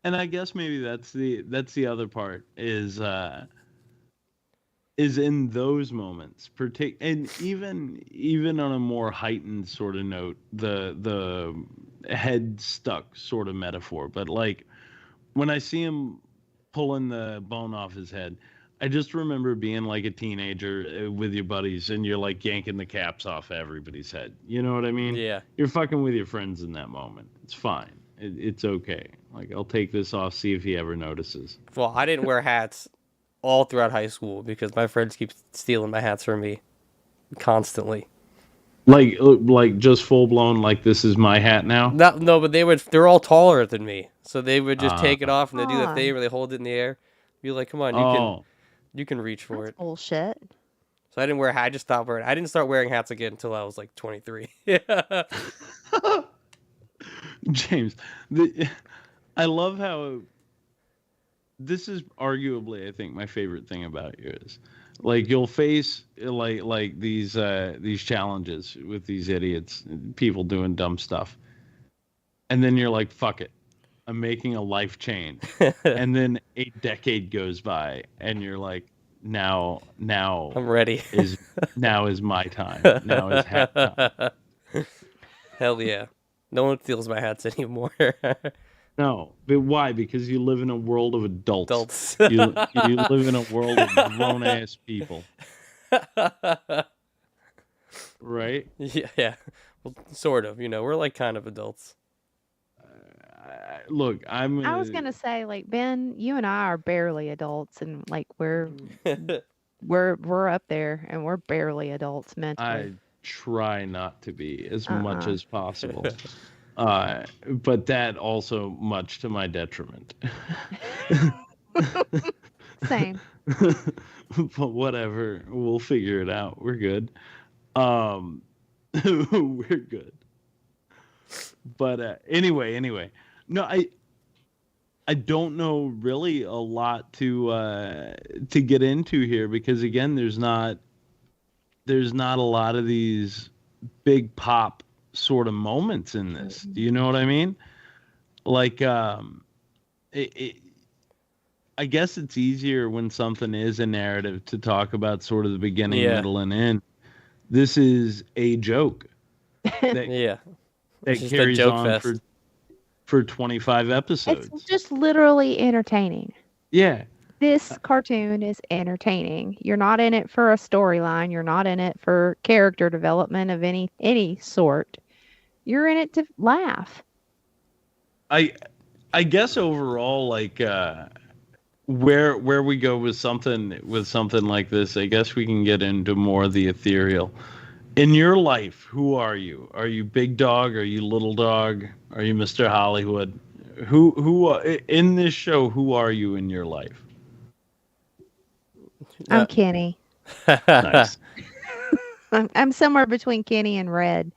And I guess maybe that's the other part is in those moments, and even on a more heightened sort of note, the head stuck sort of metaphor, but like when I see him pulling the bone off his head, I just remember being like a teenager with your buddies, and you're like yanking the caps off everybody's head. You know what I mean? Yeah. You're fucking with your friends in that moment. It's fine. It's okay. Like, I'll take this off, see if he ever notices. Well, I didn't wear hats all throughout high school because my friends keep stealing my hats from me constantly. Like just full blown, like this is my hat now? No, but they're all taller than me. So they would just take it off and they do that thing where they hold it in the air. Be like, come on, you can reach for it. Bullshit. So I didn't wear hats. I just stopped wearing. I didn't start wearing hats again until I was like 23. James, I love how this is arguably, I think, my favorite thing about you is like you'll face like these challenges with these idiots, people doing dumb stuff, and then you're like, fuck it, I'm making a life change. And then a decade goes by and you're like, now I'm ready. Now is my time. Now is hat time. Hell yeah. No one steals my hats anymore. No, but why? Because you live in a world of adults. Adults. You live in a world of grown ass people, right? Yeah. Well, sort of. We're like kind of adults. Look, I was gonna say, like, Ben, you and I are barely adults, and like we're up there, and we're barely adults mentally. I try not to be as much Uh-uh. as possible. But that also much to my detriment. Same. But whatever, we'll figure it out. We're good. We're good. But anyway, no, I don't know really a lot to get into here because again, there's not a lot of these big pop sort of moments in this. Do you know what I mean? Like, I guess it's easier when something is a narrative to talk about sort of the beginning, middle, and end. This is a joke that, Yeah. that It's just a carries joke on fest. for 25 episodes. It's just literally entertaining. Yeah. This cartoon is entertaining. You're not in it for a storyline. You're not in it for character development of any sort. You're in it to laugh. I guess overall, like where we go with something like this, I guess we can get into more of the ethereal. In your life, who are you? Are you big dog? Are you little dog? Are you Mr. Hollywood? Who in this show? Who are you in your life? I'm Kenny. Nice. I'm somewhere between Kenny and Red.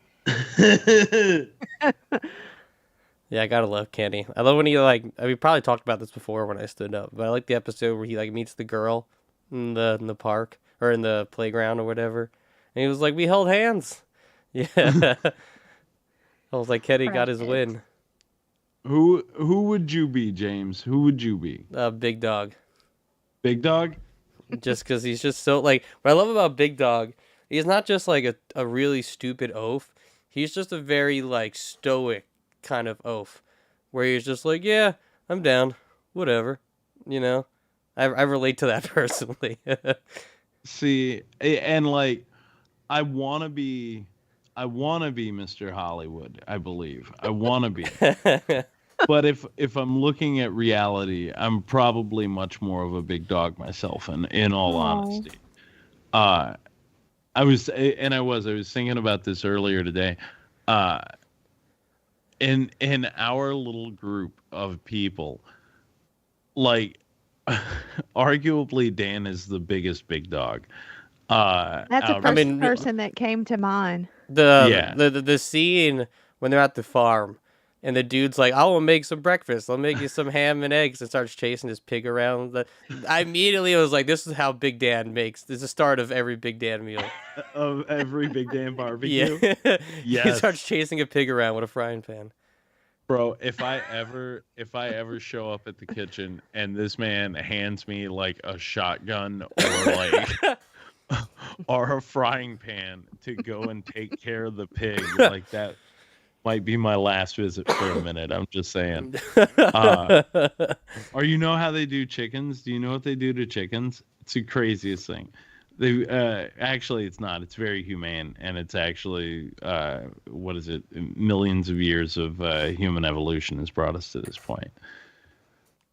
Yeah, I gotta love Kenny. I love when he we probably talked about this before when I stood up, but I like the episode where he meets the girl in the park or in the playground or whatever, and he was like, "We held hands." Yeah, I was like, Kenny got his win. Who would you be, James? Who would you be? Big Dog. Big dog? Just because he's just so what I love about Big Dog, he's not just like a really stupid oaf. He's just a very stoic kind of oaf, where he's just like, yeah, I'm down, whatever, I relate to that personally. See, and I want to be Mr. Hollywood, I believe. I want to be. But if I'm looking at reality, I'm probably much more of a big dog myself, and in all honesty. I was thinking about this earlier today. In our little group of people, arguably Dan is the biggest big dog. That's the first person that came to mind. The scene when they're at the farm and the dude's like, I will make some breakfast. I'll make you some ham and eggs, and starts chasing his pig around. I immediately was like, this is how Big Dan makes. This is the start of every Big Dan meal. Of every Big Dan barbecue? Yeah. Yes. He starts chasing a pig around with a frying pan. Bro, if I ever show up at the kitchen and this man hands me a shotgun or or a frying pan to go and take care of the pig, that might be my last visit for a minute. I'm just saying. Or you know how they do chickens? Do you know what they do to chickens? It's the craziest thing. They actually, it's not. It's very humane, and it's actually what is it? Millions of years of human evolution has brought us to this point.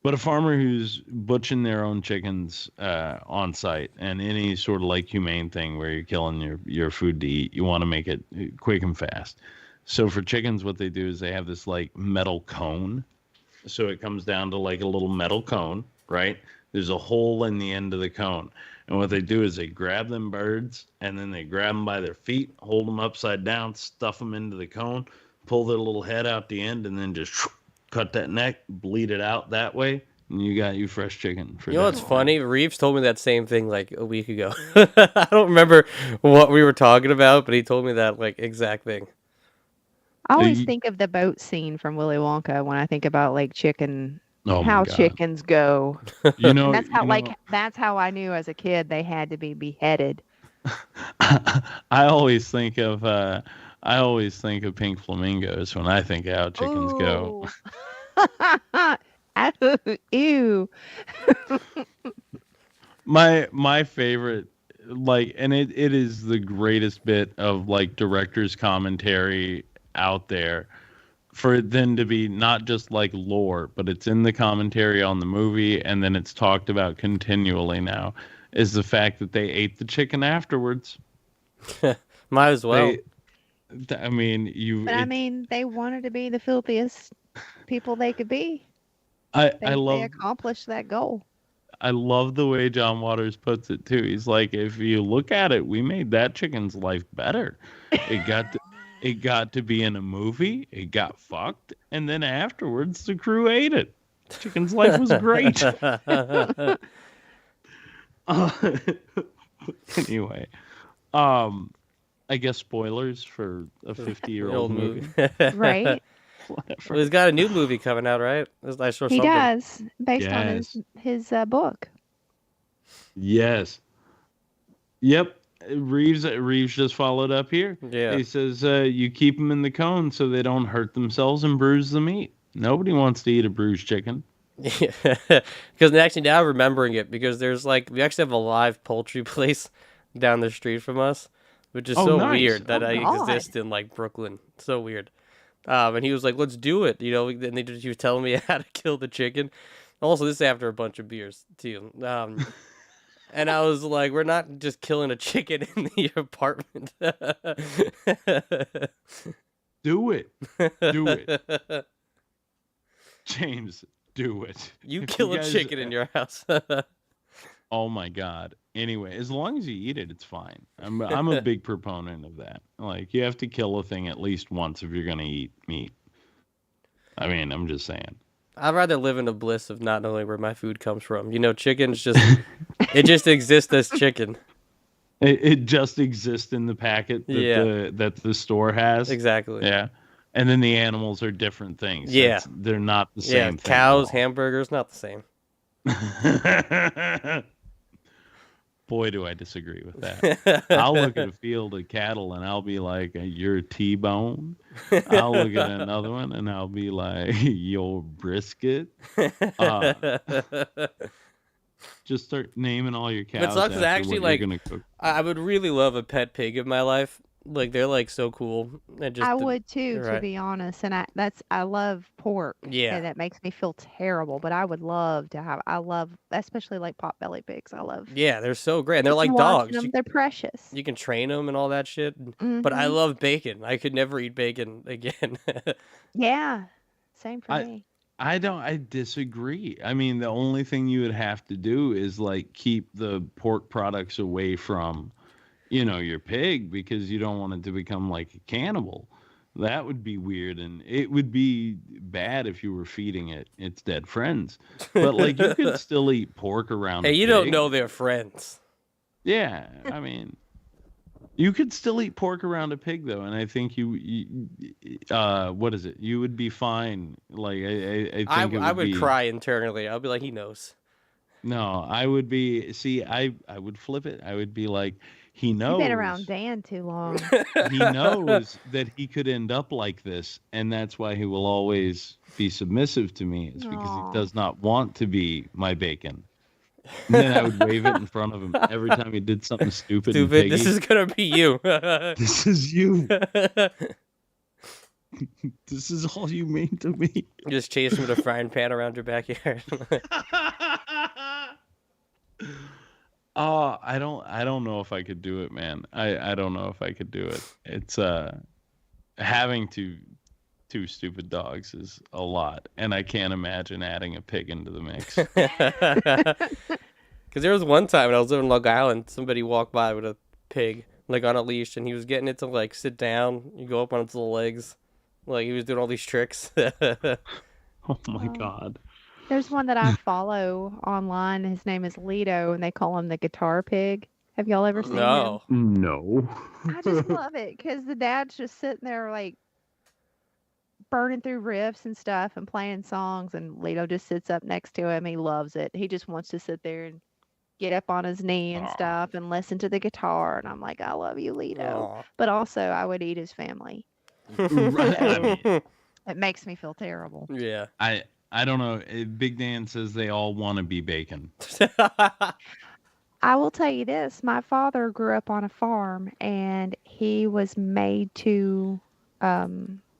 But a farmer who's butchering their own chickens on site, and any sort of humane thing where you're killing your food to eat, you want to make it quick and fast. So for chickens, what they do is they have this metal cone. So it comes down to a little metal cone, right? There's a hole in the end of the cone. And what they do is they grab them birds, and then they grab them by their feet, hold them upside down, stuff them into the cone, pull their little head out the end, and then just cut that neck, bleed it out that way, and you got fresh chicken. You know what's funny? Reeves told me that same thing a week ago. I don't remember what we were talking about, but he told me that exact thing. I always think of the boat scene from Willy Wonka when I think about chicken. Oh how chickens go. And that's how I knew as a kid they had to be beheaded. I always think of I always think of pink flamingos when I think of how chickens go. Ooh. Ew. My favorite, like, and it is the greatest bit of like director's commentary out there, for it then to be not just like lore, but it's in the commentary on the movie, and then it's talked about continually now, is the fact that they ate the chicken afterwards. Might as well. I mean, But I mean, they wanted to be the filthiest people they could be. I They love accomplished that goal. I love the way John Waters puts it too. He's like, if you look at it, we made that chicken's life better. It got to be in a movie. It got fucked, and then afterwards, the crew ate it. Chicken's life was great. Anyway, I guess spoilers for a 50-year-old movie. Right? Well, he's got a new movie coming out, right? I saw He something. does, based on Yes. his book. Yes. Yep. Reeves just followed up here. Yeah. He says you keep them in the cone so they don't hurt themselves and bruise the meat. Nobody wants to eat a bruised chicken. Because actually now I'm remembering it, because there's like, we actually have a live poultry place down the street from us, which is so nice. weird that I God. exist in like Brooklyn. So weird. And he was like, let's do it. You know, and he was telling me how to kill the chicken. Also, this is after a bunch of beers too. And I was like, we're not just killing a chicken in the apartment. Do it. Do it. James, do it. You If kill a guys- chicken in your house. Oh my God. Anyway, as long as you eat it, it's fine. I'm a big proponent of that. Like, you have to kill a thing at least once if you're gonna eat meat. I mean, I'm just saying. I'd rather live in the bliss of not knowing where my food comes from. You know, chicken's just, it just exists as chicken. It just exists in the packet that Yeah. the store has. Exactly. Yeah. And then the animals are different things. Yeah. They're not the Yeah, same thing. cows, hamburgers, not the same. Boy, do I disagree with that. I'll look at a field of cattle and I'll be like, you're a T-bone. I'll look at another one and I'll be like, your brisket. Just start naming all your cows. But sucks is after actually what you're like, gonna cook. I would really love a pet pig in my life. Like, they're like so cool. And just I would too, to right. be honest. And I love pork. Yeah. And that makes me feel terrible. But I would love to have. I love, especially like potbelly pigs. I love. Yeah, they're so great. And they're just like watching dogs. them. They're precious. You can train them and all that shit. But I Mhm. love bacon. I could never eat bacon again. Yeah. Same for me. I disagree. I mean, the only thing you would have to do is like keep the pork products away from, your pig, because you don't want it to become like a cannibal. That would be weird, and it would be bad if you were feeding it its dead friends. But like, you could still eat pork around. Hey, a you don't pig. know they're friends. Yeah, I mean, you could still eat pork around a pig though, and I think what is it? You would be fine. Like, I think I would cry internally. I'll be like, he knows. No, I would be. See, I would flip it. I would be like, he knows. You've been around Dan too long. He knows that he could end up like this, and that's why he will always be submissive to me. It's because Aw. he does not want to be my bacon. And then I would wave it in front of him every time he did something stupid. And Stupid. This piggy. is gonna be you. This is you. This is all you mean to me. Just chase him with a frying pan around your backyard. Oh, I don't know if I could do it, man. I don't know if I could do it. It's having two stupid dogs is a lot, and I can't imagine adding a pig into the mix. Because there was one time when I was living in Long Island, somebody walked by with a pig, like on a leash, and he was getting it to like sit down. You go up on its little legs, like he was doing all these tricks. Oh my God. There's one that I follow online. His name is Lido, and they call him the guitar pig. Have y'all ever seen him? No. No. I just love it because the dad's just sitting there like burning through riffs and stuff and playing songs, and Lido just sits up next to him. He loves it. He just wants to sit there and get up on his knee and Aw. stuff and listen to the guitar. And I'm like, I love you, Lito. Aw. But also, I would eat his family. Right, I mean, It makes me feel terrible. Yeah. I don't know. Big Dan says they all want to be bacon. I will tell you this, my father grew up on a farm and he was made to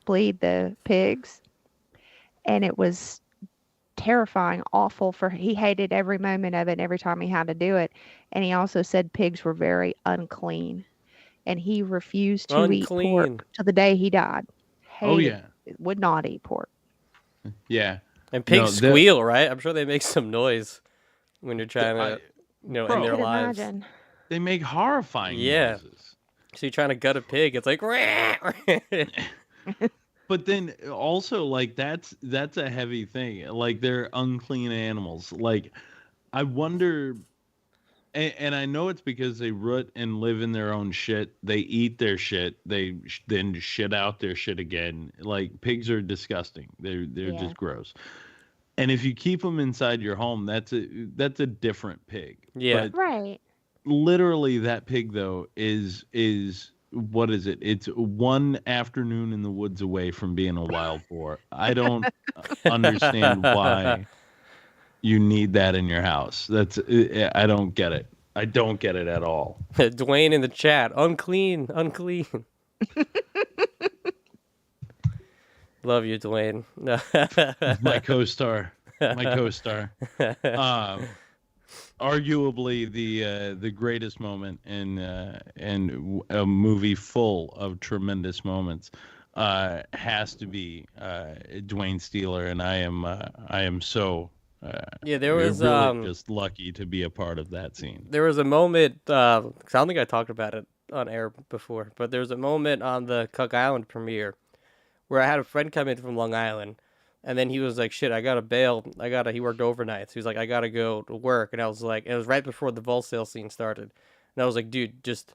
bleed the pigs, and it was terrifying, awful for he hated every moment of it and every time he had to do it. And he also said pigs were very unclean and he refused to eat Unclean. pork till the day he died. Oh, Hated, yeah. would not eat pork. Yeah. And pigs No, squeal, right? I'm sure they make some noise when you're trying to, Bro, end their Could lives. imagine. They make horrifying Yeah. noises. So you're trying to gut a pig. It's like, But then also like that's a heavy thing. Like they're unclean animals. Like I wonder, and I know it's because they root and live in their own shit. They eat their shit. They then shit out their shit again. Like pigs are disgusting. They're Yeah. just gross. And if you keep them inside your home, that's a different pig. Yeah. But Right. literally that pig though is what is it? It's one afternoon in the woods away from being a wild boar. I don't understand why you need that in your house. I don't get it. I don't get it at all. Dwayne in the chat, unclean. Love you, Dwayne. My co-star. Arguably the greatest moment in a movie full of tremendous moments has to be Dwayne Steeler, and I am so Yeah, there was really just lucky to be a part of that scene. there was a moment. 'Cause I don't think I talked about it on air before, but there was a moment on the Cook Island premiere where I had a friend come in from Long Island, and then he was like, "Shit, I gotta bail. He worked overnight." So he was like, "I gotta go to work," and I was like, it was right before the Vol sale scene started, and I was like, "Dude, just